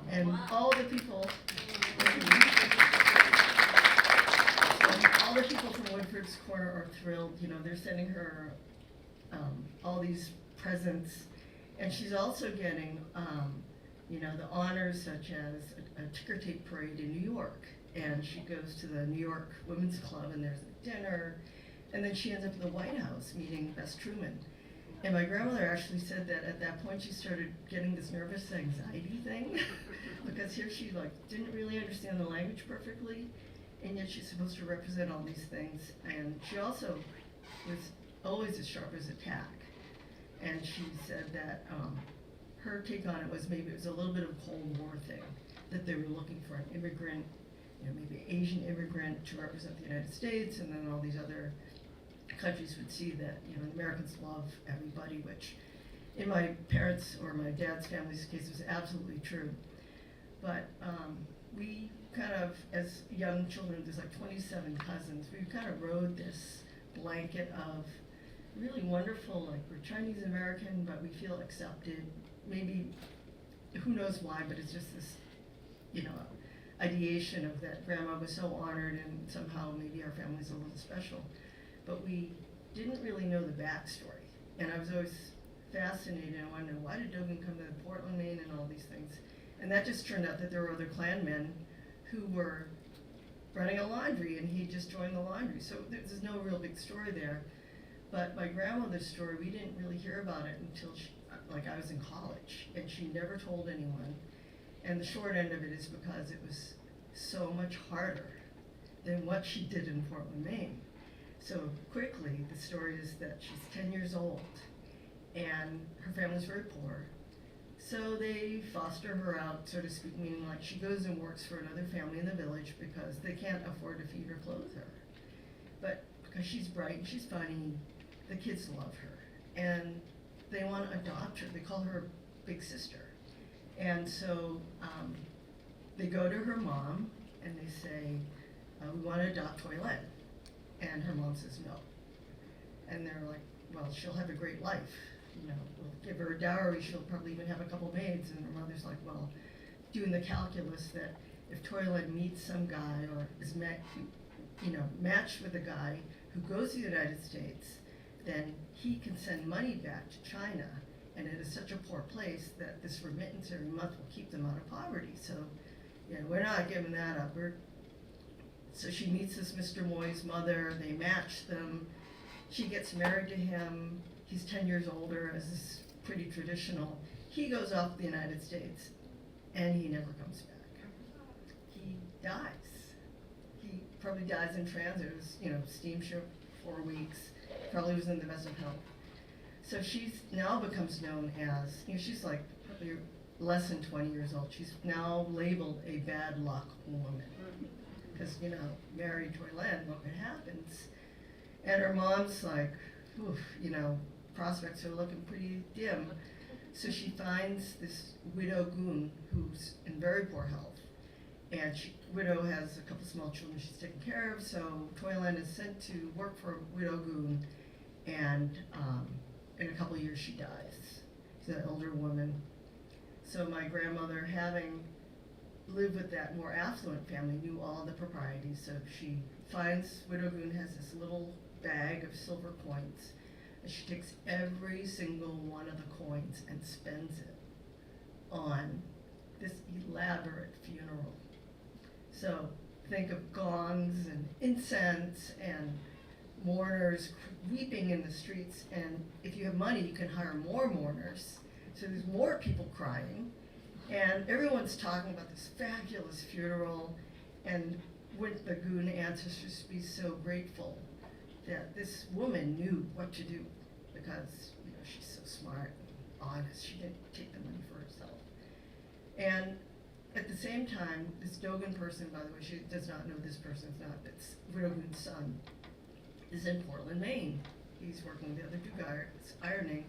And all the people from Woodford's Corner are thrilled. They're sending her all these presents. And she's also getting the honors such as a ticker tape parade in New York. And she goes to the New York Women's Club, and there's a dinner. And then she ends up at the White House meeting Bess Truman. And my grandmother actually said that at that point she started getting this nervous anxiety thing because here she didn't really understand the language perfectly, and yet she's supposed to represent all these things. And she also was always as sharp as a tack. And she said that her take on it was maybe it was a little bit of a Cold War thing, that they were looking for an immigrant, maybe an Asian immigrant to represent the United States, and then all these other countries would see that, Americans love everybody, which in my parents' or my dad's family's case was absolutely true. But we kind of, as young children, there's 27 cousins, we kind of rode this blanket of really wonderful, we're Chinese American, but we feel accepted. Maybe, who knows why, but it's just this you know, ideation of that grandma was so honored and somehow maybe our family's a little special. But we didn't really know the backstory. And I was always fascinated. I wanted to know, why did Dogen come to Portland, Maine, and all these things? And that just turned out that there were other Klanmen who were running a laundry, and he just joined the laundry. So there's no real big story there. But my grandmother's story, we didn't really hear about it until I was in college, and she never told anyone. And the short end of it is because it was so much harder than what she did in Portland, Maine. So quickly, the story is that she's 10 years old, and her family's very poor. So they foster her out, so to speak, meaning like she goes and works for another family in the village because they can't afford to feed or clothe her. But because she's bright and she's funny, the kids love her. And they want to adopt her. They call her big sister. And so they go to her mom and they say, we want to adopt Toy Len. And her mom says no. And they're like, well, she'll have a great life. You know, we'll give her a dowry, she'll probably even have a couple maids. And her mother's like, well, doing the calculus that if Toy Len meets some guy or is matched with a guy who goes to the United States, then he can send money back to China, and it is such a poor place that this remittance every month will keep them out of poverty. So, yeah, we're not giving that up. So she meets this Mr. Moy's mother, they match them, she gets married to him, he's 10 years older, as is pretty traditional. He goes off to the United States, and he never comes back. He dies. He probably dies in transit. It was, steamship, 4 weeks. Probably was in the best of health. So she's now becomes known as, she's like probably less than 20 years old. She's now labeled a bad luck woman. Because, married Toy Len, look what happens. And her mom's like, oof, prospects are looking pretty dim. So she finds this widow Guen who's in very poor health. And widow has a couple small children she's taking care of, so Toy Len is sent to work for widow Guen, and in a couple of years she dies. She's an older woman. So my grandmother, having lived with that more affluent family, knew all the proprieties. So she finds widow Guen has this little bag of silver coins, and she takes every single one of the coins and spends it on this elaborate funeral. So think of gongs and incense and mourners weeping in the streets, and if you have money you can hire more mourners. So there's more people crying, and everyone's talking about this fabulous funeral, and wouldn't the Guen ancestors be so grateful that this woman knew what to do, because she's so smart and honest. She didn't take the money for herself. And at the same time, this Dogen person, by the way, she does not know this person's not, it's widow Guen's son, is in Portland, Maine. He's working with the other two guys ironing,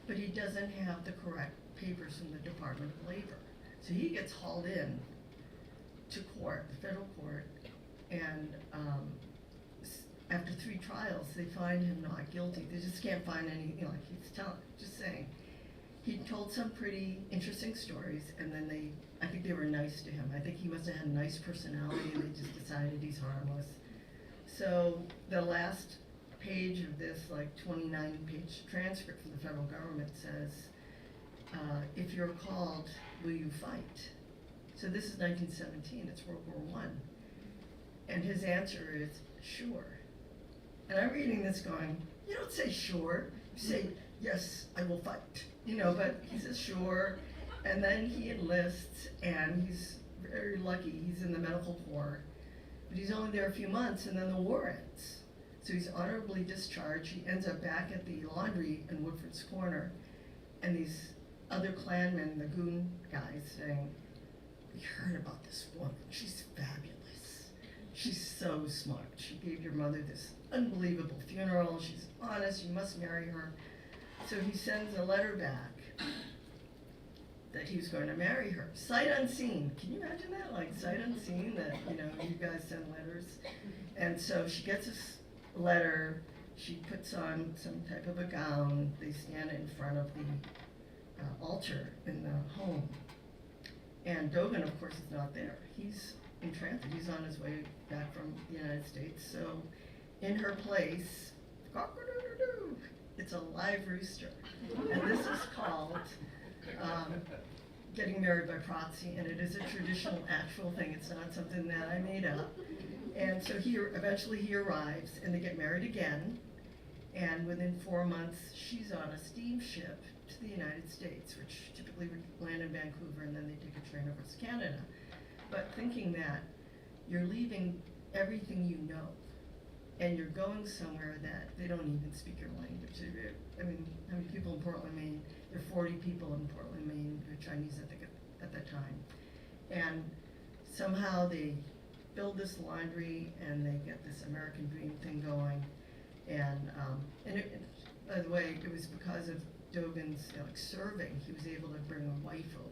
but he doesn't have the correct papers from the Department of Labor. So he gets hauled in to court, the federal court, and after 3 trials, they find him not guilty. They just can't find any, like he's just saying. He told some pretty interesting stories, and then I think they were nice to him. I think he must have had a nice personality, and they just decided he's harmless. So the last page of this, 29-page transcript from the federal government says, if you're called, will you fight? So this is 1917, it's World War I. And his answer is, sure. And I'm reading this going, you don't say sure, you say, yes, I will fight. But he says sure, and then he enlists, and he's very lucky. He's in the medical corps, but he's only there a few months, and then the war ends. So he's honorably discharged. He ends up back at the laundry in Woodford's Corner, and these other Klanmen, the Guen guys, saying, we heard about this woman. She's fabulous. She's so smart. She gave your mother this unbelievable funeral. She's honest. You must marry her. So he sends a letter back that he was going to marry her. Sight unseen. Can you imagine that? Sight unseen, that, you guys send letters. And so she gets this letter. She puts on some type of a gown. They stand in front of the altar in the home. And Dogen, of course, is not there. He's in transit. He's on his way back from the United States. So in her place, cock-a-doodle-doo, it's a live rooster. And this is called Getting Married by Proxy, and it is a traditional, actual thing. It's not something that I made up. And so eventually he arrives, and they get married again. And within 4 months, she's on a steamship to the United States, which typically would land in Vancouver, and then they take a train over to Canada. But thinking that you're leaving everything you know, and you're going somewhere that they don't even speak your language. I mean, how many people in Portland, Maine? There are 40 people in Portland, Maine, who are Chinese, I think, at that time. And somehow they build this laundry, and they get this American dream thing going. And by the way, it was because of Dogen's serving, he was able to bring a wife over.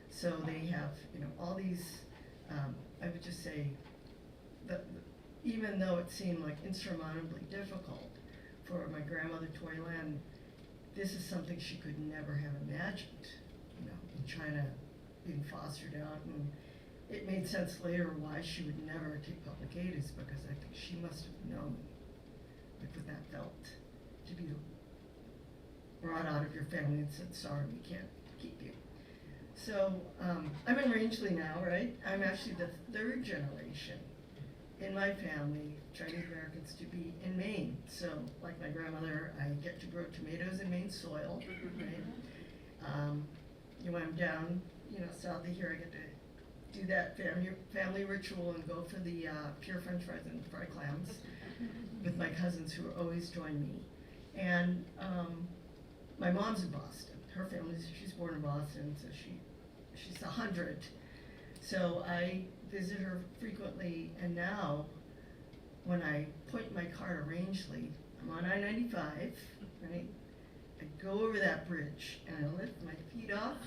So they have, all these, I would just say, even though it seemed like insurmountably difficult for my grandmother Toyland, this is something she could never have imagined, in China being fostered out. And it made sense later why she would never take public aid, is because I think she must have known what that felt, to be brought out of your family and said, sorry, we can't keep you. So I'm in Rangeley now, right? I'm actually the third generation in my family, Chinese Americans, to be in Maine. So like my grandmother, I get to grow tomatoes in Maine soil, right? When I'm down, south of here, I get to do that family ritual and go for the pure French fries and fried clams with my cousins, who always join me. And my mom's in Boston. Her family, she's born in Boston, so she's 100. So I visit her frequently, and now when I point my car to Rangeley, I'm on I-95, right? I go over that bridge and I lift my feet off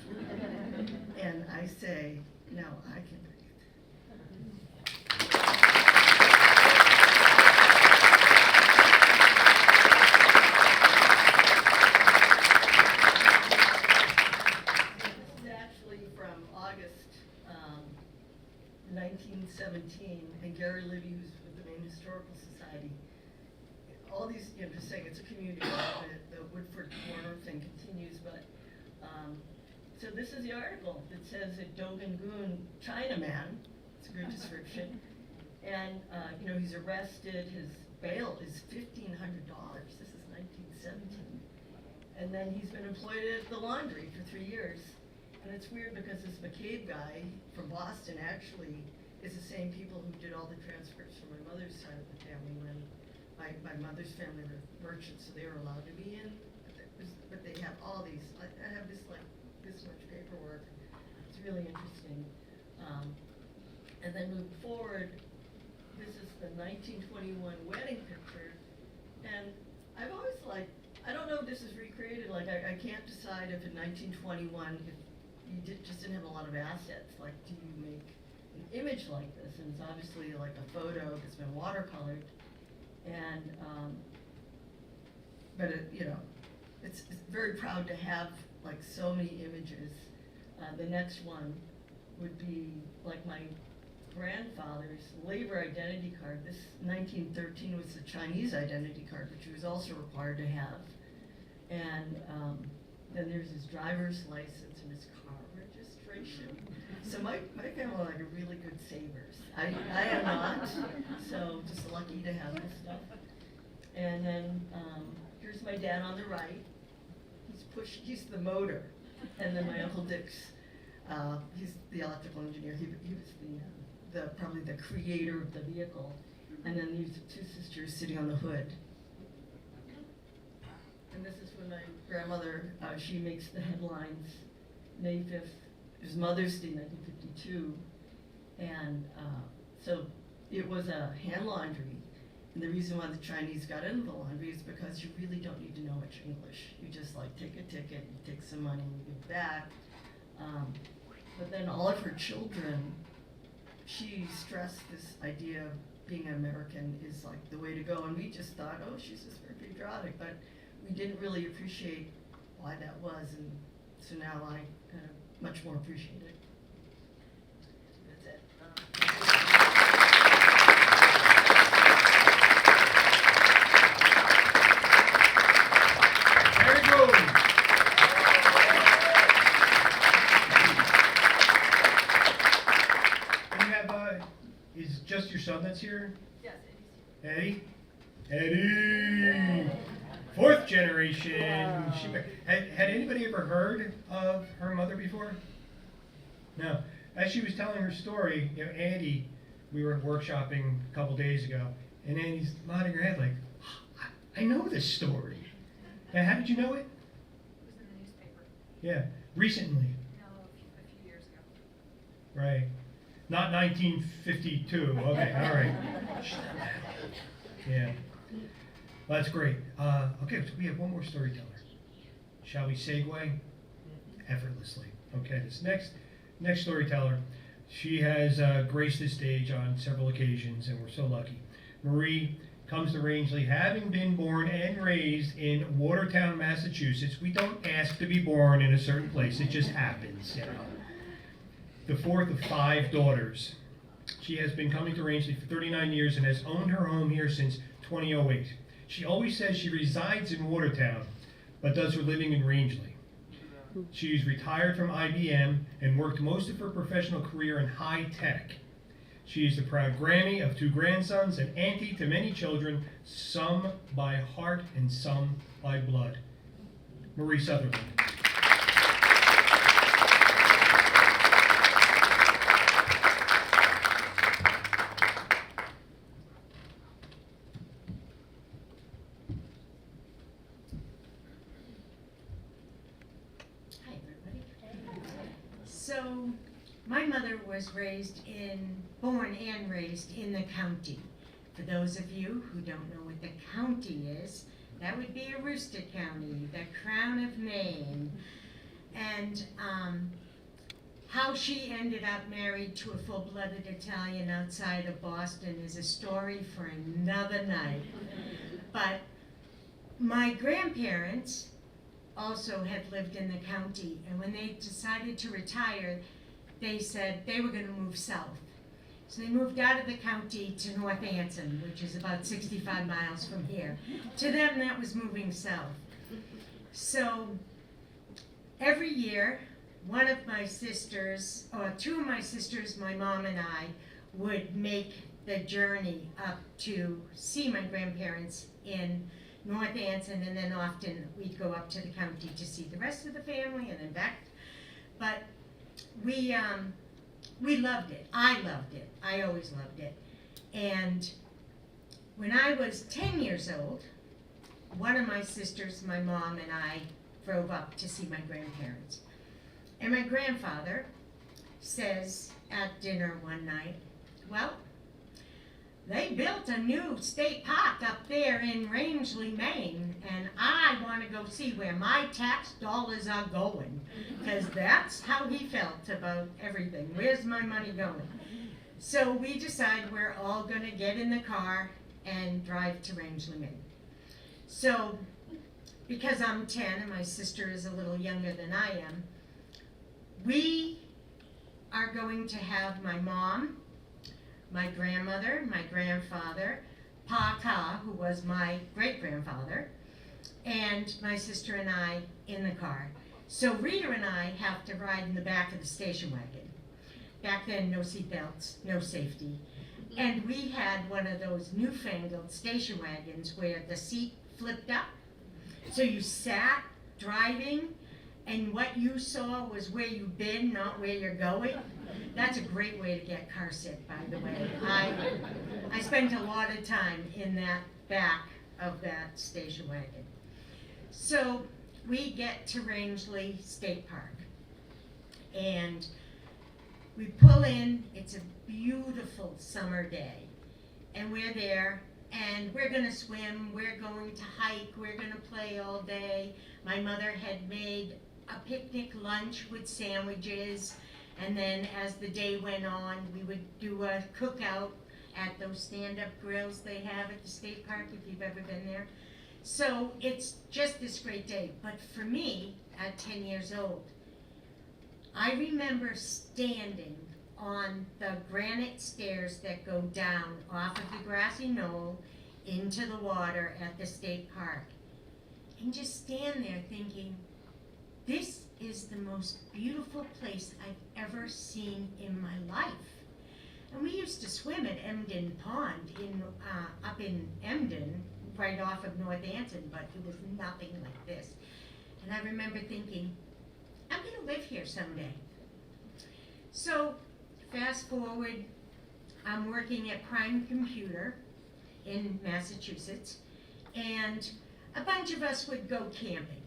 and I say, now I can breathe. This is actually from August 1917, and Gary Libby, who's with the Maine Historical Society, all these, just saying it's a community, the Woodford Corner thing continues, but, so this is the article that says that Dogen Guen, Chinaman, it's a good description, and, he's arrested, his bail is $1,500, this is 1917, and then he's been employed at the laundry for 3 years, and it's weird because this McCabe guy from Boston actually is the same people who did all the transcripts from my mother's side of the family when my mother's family were merchants, so they were allowed to be in, but they have all these, I have this much paperwork, it's really interesting. And then move forward, this is the 1921 wedding picture, and I've always I don't know if this is recreated, I can't decide if in 1921, if you just didn't have a lot of assets, do you make an image like this? And it's obviously like a photo that's been watercolored. And, but it's very proud to have so many images. The next one would be my grandfather's labor identity card. This 1913 was the Chinese identity card, which he was also required to have. And then there's his driver's license and his car registration. So my family are really good savers. I am not, so just lucky to have this stuff. And then here's my dad on the right. He's the motor. And then my Uncle Dick's, he's the electrical engineer. He was probably the creator of the vehicle. And then these two sisters sitting on the hood. And this is when my grandmother, she makes the headlines, May 5th. It was Mother's Day, 1952, and so it was a hand laundry, and the reason why the Chinese got into the laundry is because you really don't need to know much English. You just take a ticket, you take some money, and you give back. But then all of her children, she stressed this idea of being an American is the way to go, and we just thought, oh, she's just very patriotic, but we didn't really appreciate why that was, and so now I kind of much more appreciate it. is just your son that's here? Yes, Eddie's here. Eddie? Eddie! Fourth generation. Had anybody ever heard of her mother before? No. As she was telling her story, Andy, we were workshopping a couple days ago, and Andy's nodding her head like, I know this story. Now, how did you know it? It was in the newspaper. Yeah, recently. No, a few years ago. Right. Not 1952. Okay, all right. Yeah. Well, that's great. Okay, so we have one more storyteller. Shall we segue? Effortlessly. Okay, this next storyteller, she has graced the stage on several occasions, and we're so lucky. Marie comes to Rangeley having been born and raised in Watertown, Massachusetts. We don't ask to be born in a certain place, it just happens, you know. The fourth of 5 daughters. She has been coming to Rangeley for 39 years and has owned her home here since 2008. She always says she resides in Watertown, but does her living in Rangeley. She's retired from IBM and worked most of her professional career in high tech. She is the proud Granny of 2 grandsons and auntie to many children, some by heart and some by blood. Marie Sutherland. Hi, everybody. So, my mother was born and raised in the county. For those of you who don't know what the county is, that would be Aroostook County, the crown of Maine. And how she ended up married to a full-blooded Italian outside of Boston is a story for another night. But my grandparents also had lived in the county, and when they decided to retire, they said they were going to move south. So they moved out of the county to North Anson, which is about 65 miles from here. To them, that was moving south. So every year, one of my sisters, or 2 of my sisters, my mom and I, would make the journey up to see my grandparents in North Anson, and then often we'd go up to the county to see the rest of the family and then back. But we loved it. I loved it. I always loved it. And when I was 10 years old, one of my sisters, my mom, and I drove up to see my grandparents. And my grandfather says at dinner one night, well, they built a new state park up there in Rangeley, Maine, and I want to go see where my tax dollars are going, because that's how he felt about everything. Where's my money going? So we decide we're all going to get in the car and drive to Rangeley, Maine. So, because I'm 10 and my sister is a little younger than I am, we are going to have my mom, my grandmother, my grandfather, Pa, who was my great-grandfather, and my sister and I in the car. So Rita and I have to ride in the back of the station wagon. Back then, no seat belts, no safety. And we had one of those newfangled station wagons where the seat flipped up. So you sat driving, and what you saw was where you've been, not where you're going. That's a great way to get car sick, by the way. I spent a lot of time in that back of that station wagon. So we get to Rangeley State Park, and we pull in. It's a beautiful summer day, and we're there, and we're gonna swim, we're going to hike, we're gonna play all day. My mother had made a picnic lunch with sandwiches, and then as the day went on, we would do a cookout at those stand-up grills they have at the state park, if you've ever been there. So it's just this great day. But for me, at 10 years old, I remember standing on the granite stairs that go down off of the grassy knoll into the water at the state park, and just stand there thinking, this is the most beautiful place I've ever seen in my life. And we used to swim at Emden Pond up in Emden, right off of Northampton, but it was nothing like this. And I remember thinking, I'm gonna live here someday. So, fast forward, I'm working at Prime Computer in Massachusetts, and a bunch of us would go camping.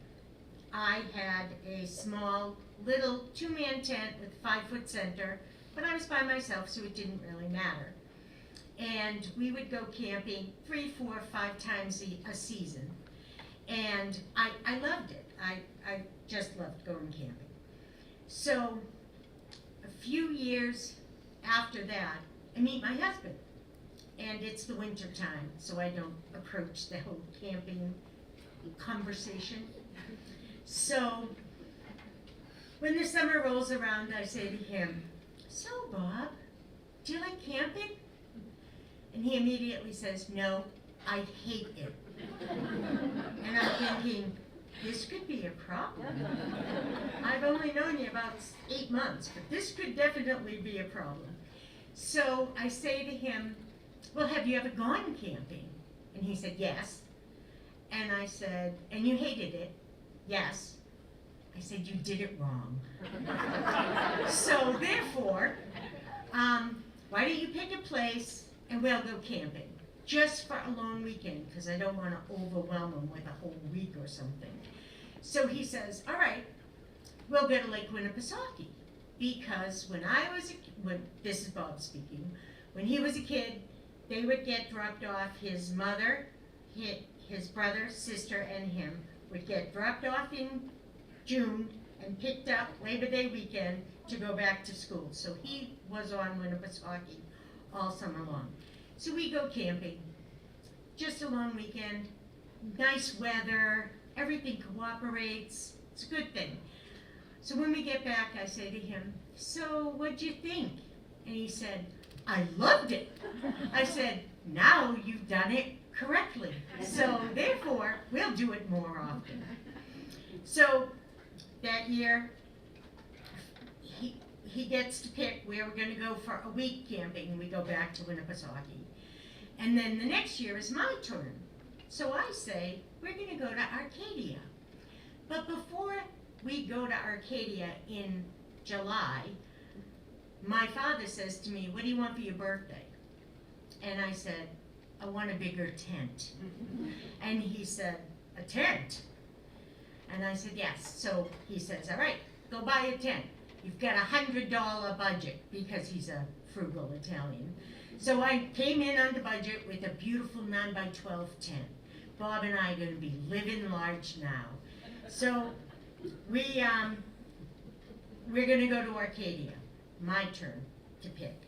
I had a small, little 2-man tent with 5-foot center, but I was by myself, so it didn't really matter. And we would go camping 3, 4, 5 times a season. And I loved it. I just loved going camping. So, a few years after that, I meet my husband. And it's the winter time, so I don't approach the whole camping conversation. So, when the summer rolls around, I say to him, "So, Bob, do you like camping?" And he immediately says, "No, I hate it." And I'm thinking, this could be a problem. I've only known you about 8 months, but this could definitely be a problem. So I say to him, "Well, have you ever gone camping?" And he said, "Yes." And I said, "And you hated it?" "Yes." I said, "You did it wrong." So therefore, why don't you pick a place and we'll go camping, just for a long weekend, because I don't want to overwhelm him with a whole week or something. So he says, "All right, we'll go to Lake Winnipesaukee," because when this is Bob speaking, when he was a kid, they would get dropped off. His mother, his brother, sister, and him would get dropped off in June and picked up Labor Day weekend to go back to school. So he was on Winnipesaukee all summer long. So we go camping, just a long weekend, nice weather, everything cooperates, it's a good thing. So when we get back, I say to him, "So what'd you think?" And he said, "I loved it." I said, "Now you've done it correctly. So therefore, we'll do it more often." So that year, he gets to pick where we're going to go for a week camping, and we go back to Winnipesaukee. And then the next year is my turn. So I say, we're going to go to Arcadia. But before we go to Arcadia in July, my father says to me, "What do you want for your birthday?" And I said, "I want a bigger tent." And he said, "A tent?" And I said, "Yes." So he says, "All right, go buy a tent. You've got $100 budget," because he's a frugal Italian. So I came in under budget with a beautiful 9x12 tent. Bob and I are going to be living large now. So we're going to go to Arcadia. My turn to pick.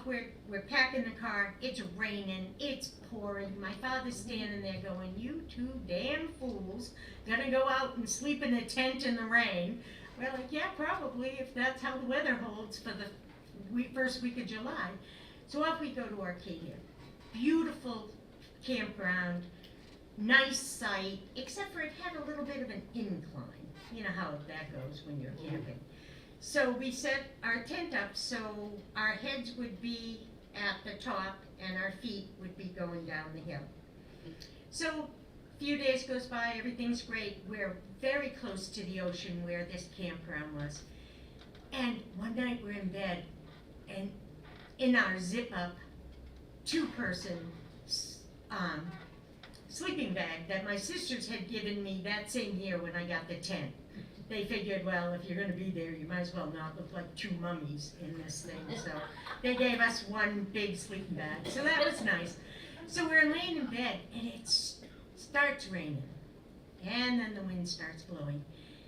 We're packing the car. It's raining. It's pouring. My father's standing there going, "You two damn fools, gonna go out and sleep in a tent in the rain?" We're like, "Yeah, probably, if that's how the weather holds for the first week of July." So off we go to Arcadia. Beautiful campground, nice site, except for it had a little bit of an incline. You know how that goes when you're camping. So we set our tent up so our heads would be at the top and our feet would be going down the hill. So a few days goes by, everything's great. We're very close to the ocean where this campground was. And one night we're in bed, and in our zip-up 2-person sleeping bag that my sisters had given me that same year when I got the tent. They figured, well, if you're going to be there, you might as well not look like 2 mummies in this thing. So they gave us one big sleeping bag. So that was nice. So we're laying in bed, and it starts raining. And then the wind starts blowing.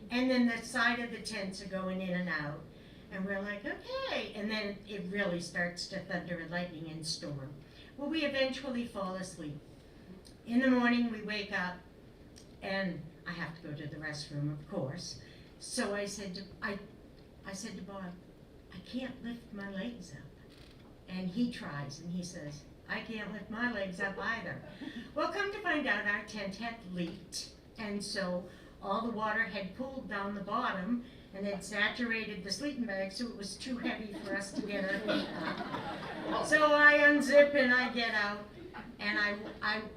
And then the side of the tents are going in and out. And we're like, okay. And then it really starts to thunder and lightning and storm. Well, we eventually fall asleep. In the morning, we wake up, and I have to go to the restroom, of course. So I said to Bob, "I can't lift my legs up." And he tries, and he says, "I can't lift my legs up either." Well, come to find out, our tent had leaked, and so all the water had pooled down the bottom, and had saturated the sleeping bag, so it was too heavy for us to get our feet up. So I unzip and I get out, and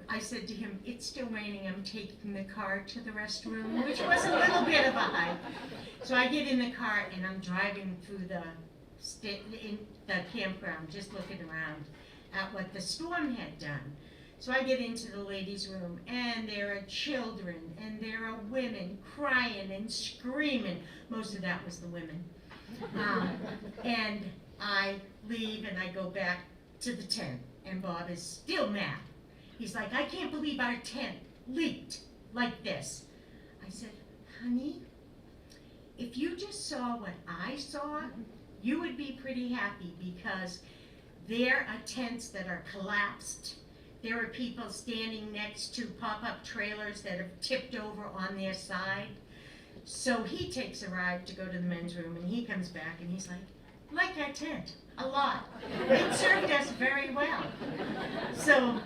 I said to him, "It's still raining, I'm taking the car to the restroom," which was a little bit of a hike. So I get in the car and I'm driving through in the campground, just looking around at what the storm had done. So I get into the ladies' room, and there are children, and there are women crying and screaming. Most of that was the women. And I leave, and I go back to the tent, and Bob is still mad. He's like, "I can't believe our tent leaked like this." I said, "Honey, if you just saw what I saw, you would be pretty happy, because there are tents that are collapsed. There are people standing next to pop-up trailers that have tipped over on their side." So he takes a ride to go to the men's room, and he comes back and he's like our tent, a lot. It served us very well. So,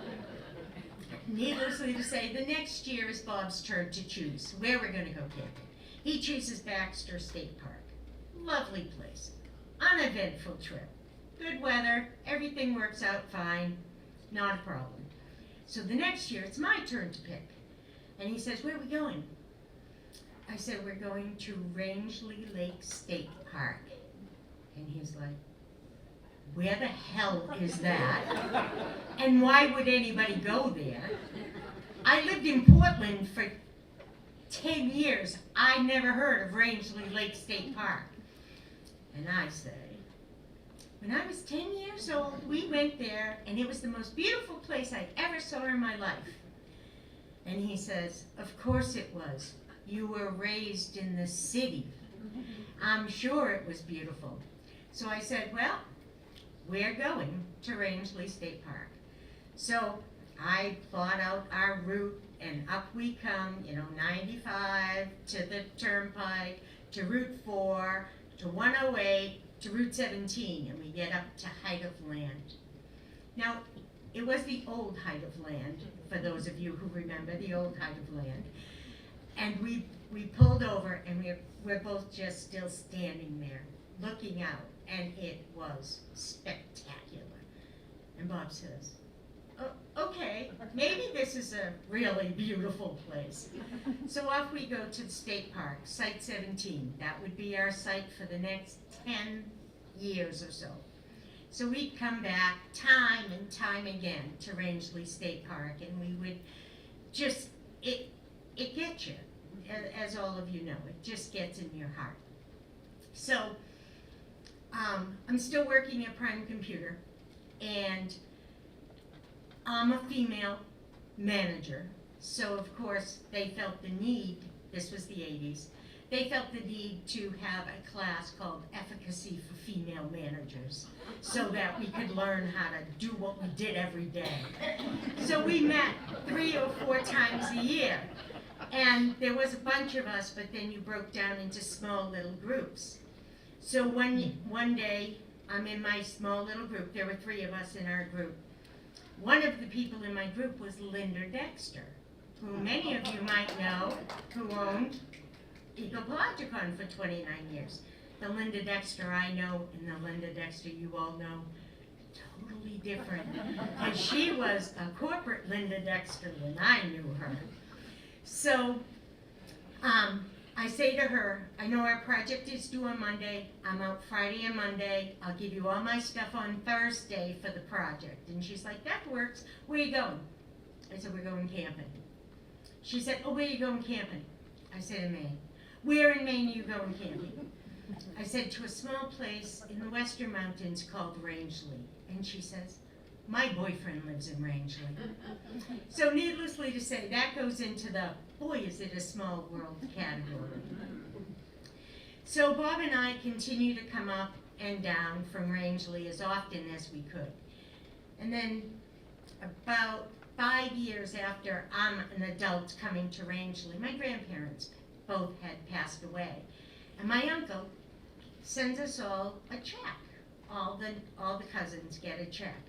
needlessly to say, the next year is Bob's turn to choose where we're going to go camping. He chooses Baxter State Park. Lovely place. Uneventful trip. Good weather. Everything works out fine. Not a problem. So the next year, it's my turn to pick. And he says, "Where are we going?" I said, "We're going to Rangeley Lake State Park." And he's like, "Where the hell is that? And why would anybody go there? I lived in Portland for 10 years. I never heard of Rangeley Lake State Park." And I say, "When I was 10 years old, we went there, and it was the most beautiful place I ever saw in my life." And he says, "Of course it was. You were raised in the city. I'm sure it was beautiful." So I said, "Well, we're going to Rangeley State Park." So I plot out our route, and up we come, 95 to the Turnpike, to Route 4, to 108, to Route 17, and we get up to Height of Land. Now, it was the old Height of Land, for those of you who remember the old Height of Land. And we pulled over, and we're both just still standing there, looking out, and it was spectacular. And Bob says, "Oh, okay, maybe this is a really beautiful place." So off we go to the state park, Site 17. That would be our site for the next 10 years or so. So we'd come back time and time again to Rangeley State Park, and we would just, it gets you, as all of you know, it just gets in your heart. So I'm still working at Prime Computer, and I'm a female manager, so of course they felt the need, this was the 80s, they felt the need to have a class called Efficacy for Female Managers, so that we could learn how to do what we did every day. So we met 3 or 4 times a year, and there was a bunch of us, but then you broke down into small little groups. So one day, I'm in my small little group, there were 3 of us in our group. One of the people in my group was Linda Dexter, who many of you might know, who owned Ecopologicon for 29 years. The Linda Dexter I know and the Linda Dexter you all know, totally different. And she was a corporate Linda Dexter when I knew her. So I say to her, "I know our project is due on Monday. I'm out Friday and Monday. I'll give you all my stuff on Thursday for the project." And she's like, "That works. Where are you going?" I said, "We're going camping." She said, "Oh, where are you going camping?" I said, "In Maine." "Where in Maine are you going camping?" I said, "To a small place in the Western Mountains called Rangeley." And she says, "My boyfriend lives in Rangeley." So needlessly to say, that goes into the, boy, is it a small world category. So Bob and I continue to come up and down from Rangeley as often as we could. And then about 5 years after I'm an adult coming to Rangeley, my grandparents both had passed away. And my uncle sends us all a check. All the cousins get a check,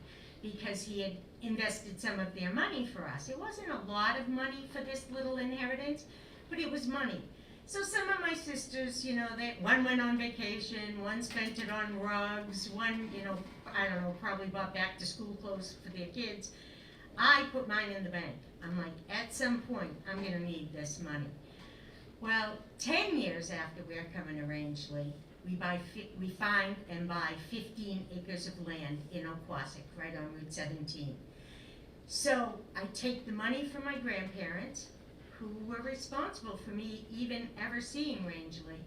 because he had invested some of their money for us. It wasn't a lot of money for this little inheritance, but it was money. So some of my sisters, you know, one went on vacation, one spent it on rugs, one, you know, I don't know, probably bought back to school clothes for their kids. I put mine in the bank. I'm like, at some point, I'm gonna need this money. Well, 10 years after we're coming to Rangeley, we find and buy 15 acres of land in Oquasic, right on Route 17. So I take the money from my grandparents, who were responsible for me even ever seeing Rangeley,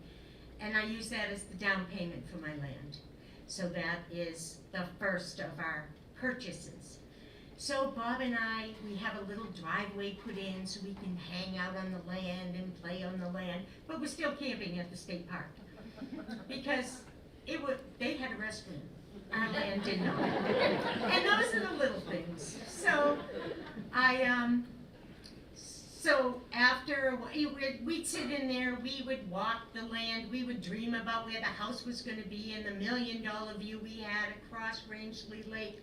and I use that as the down payment for my land. So that is the first of our purchases. So Bob and I, we have a little driveway put in so we can hang out on the land and play on the land, but we're still camping at the state park. Because they had a restroom. Our land did not. And those are the little things. So so after we'd sit in there, we would walk the land, we would dream about where the house was going to be and the $1 million view we had across Rangeley Lake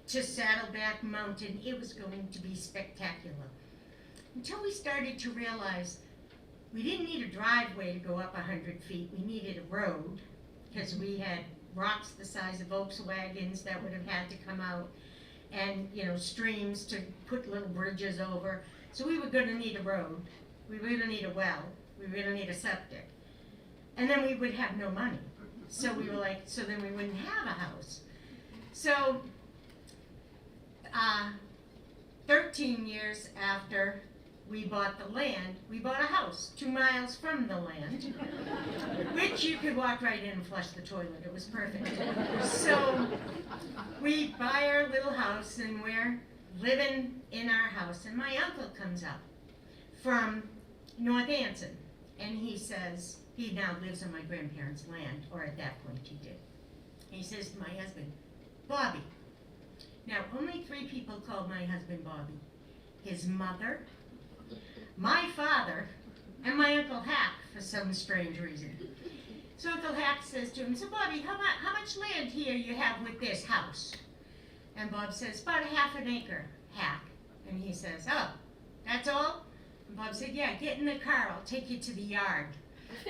to Saddleback Mountain. It was going to be spectacular. Until we started to realize we didn't need a driveway to go up 100 feet. We needed a road because we had rocks the size of Volkswagens that would have had to come out, and, you know, streams to put little bridges over. So we were going to need a road. We were going to need a well. We were going to need a septic. And then we would have no money. So we were like, so then we wouldn't have a house. So 13 years after we bought the land, we bought a house 2 miles from the land, which you could walk right in and flush the toilet. It was perfect. So we buy our little house and we're living in our house, and my uncle comes up from North Anson, and he says, he now lives on my grandparents' land, or at that point he did. He says to my husband, Bobby. Now, only 3 people called my husband Bobby. His mother, my father, and my Uncle Hack, for some strange reason. So Uncle Hack says to him, so Bobby, how much land here you have with this house? And Bob says, about 1/2 acre, Hack. And he says, oh, that's all? And Bob said, yeah, get in the car, I'll take you to the yard.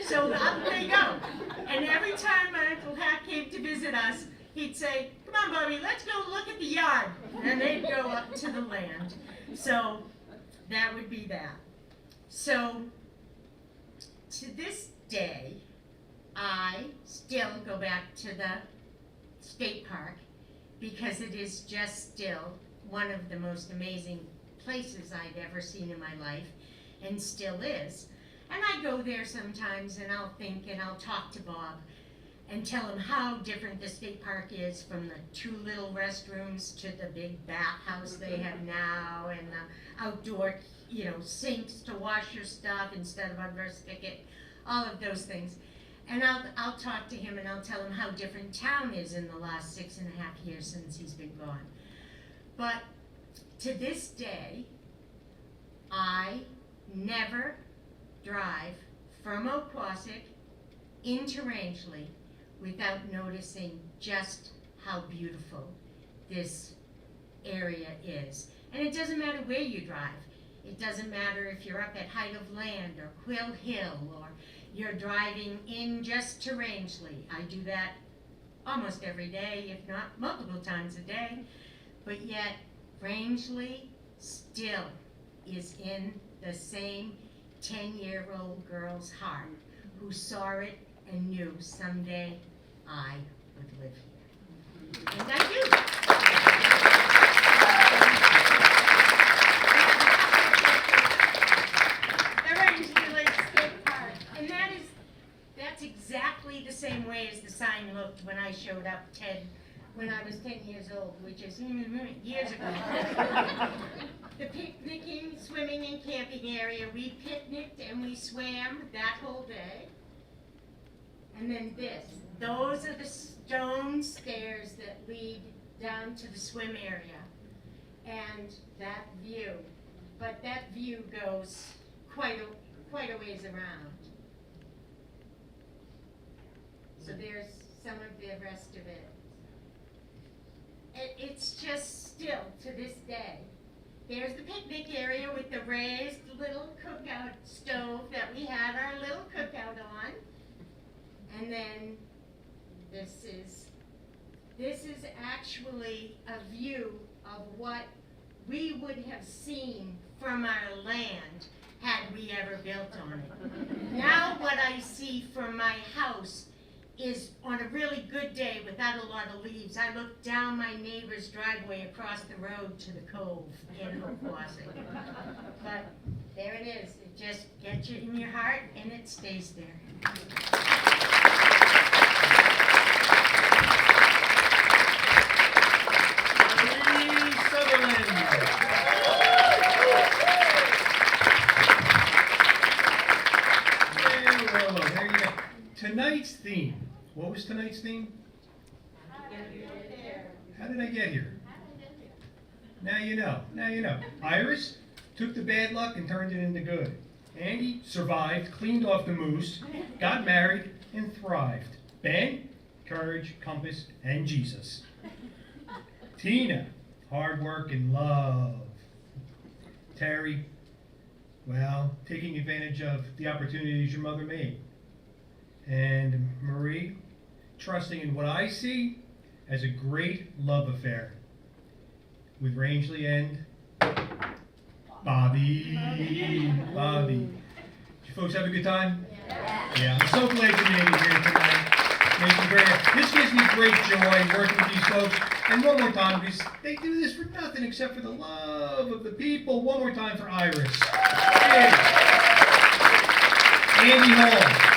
So up they go. And every time my Uncle Hack came to visit us, he'd say, come on, Bobby, let's go look at the yard. And they'd go up to the land. So that would be that. So to this day, I still go back to the state park because it is just still one of the most amazing places I've ever seen in my life, and still is. And I go there sometimes and I'll think and I'll talk to Bob and tell him how different the state park is from the 2 little restrooms to the big bathhouse they have now, and the outdoor, you know, sinks to wash your stuff instead of under a spigot, all of those things. And I'll talk to him and I'll tell him how different town is in the last 6.5 years since he's been gone. But to this day, I never drive from Oquasic into Rangeley without noticing just how beautiful this area is. And it doesn't matter where you drive. It doesn't matter if you're up at Height of Land or Quill Hill, or you're driving in just to Rangeley. I do that almost every day, if not multiple times a day. But yet, Rangeley still is in the same 10-year-old girl's heart who saw it and knew someday I would live here. And I do. The Rangeley Lake State Park. And that's exactly the same way as the sign looked when I showed up when I was 10 years old, which is years ago. The picnicking, swimming, and camping area, we picnicked and we swam that whole day. And then those are the stone stairs that lead down to the swim area. And that view, but that view goes quite a ways around. So there's some of the rest of it. It's just still, to this day, There's the picnic area with the raised little cookout stove that we had our little cookout on. And then this is actually a view of what we would have seen from our land had we ever built on it. Now what I see from my house is on a really good day without a lot of leaves. I look down my neighbor's driveway across the road to the cove in Hookwassing. But there it is. It just gets you in your heart and it stays there. Sutherland. There you go. Tonight's theme. What was tonight's theme? How did I get here? Now you know. Now you know. Iris took the bad luck and turned it into good. Andy survived, cleaned off the moose, got married, and thrived. Ben, courage, compass, and Jesus. Tina, hard work and love. Terry, well, taking advantage of the opportunities your mother made. And Marie, trusting in what I see as a great love affair with Rangeley and Bobby. Did you folks have a good time? Yeah, I'm so glad you made it here tonight. This gives me great joy working with these folks. And one more time, because they do this for nothing except for the love of the people. One more time for Iris. Hey. Andy Hall.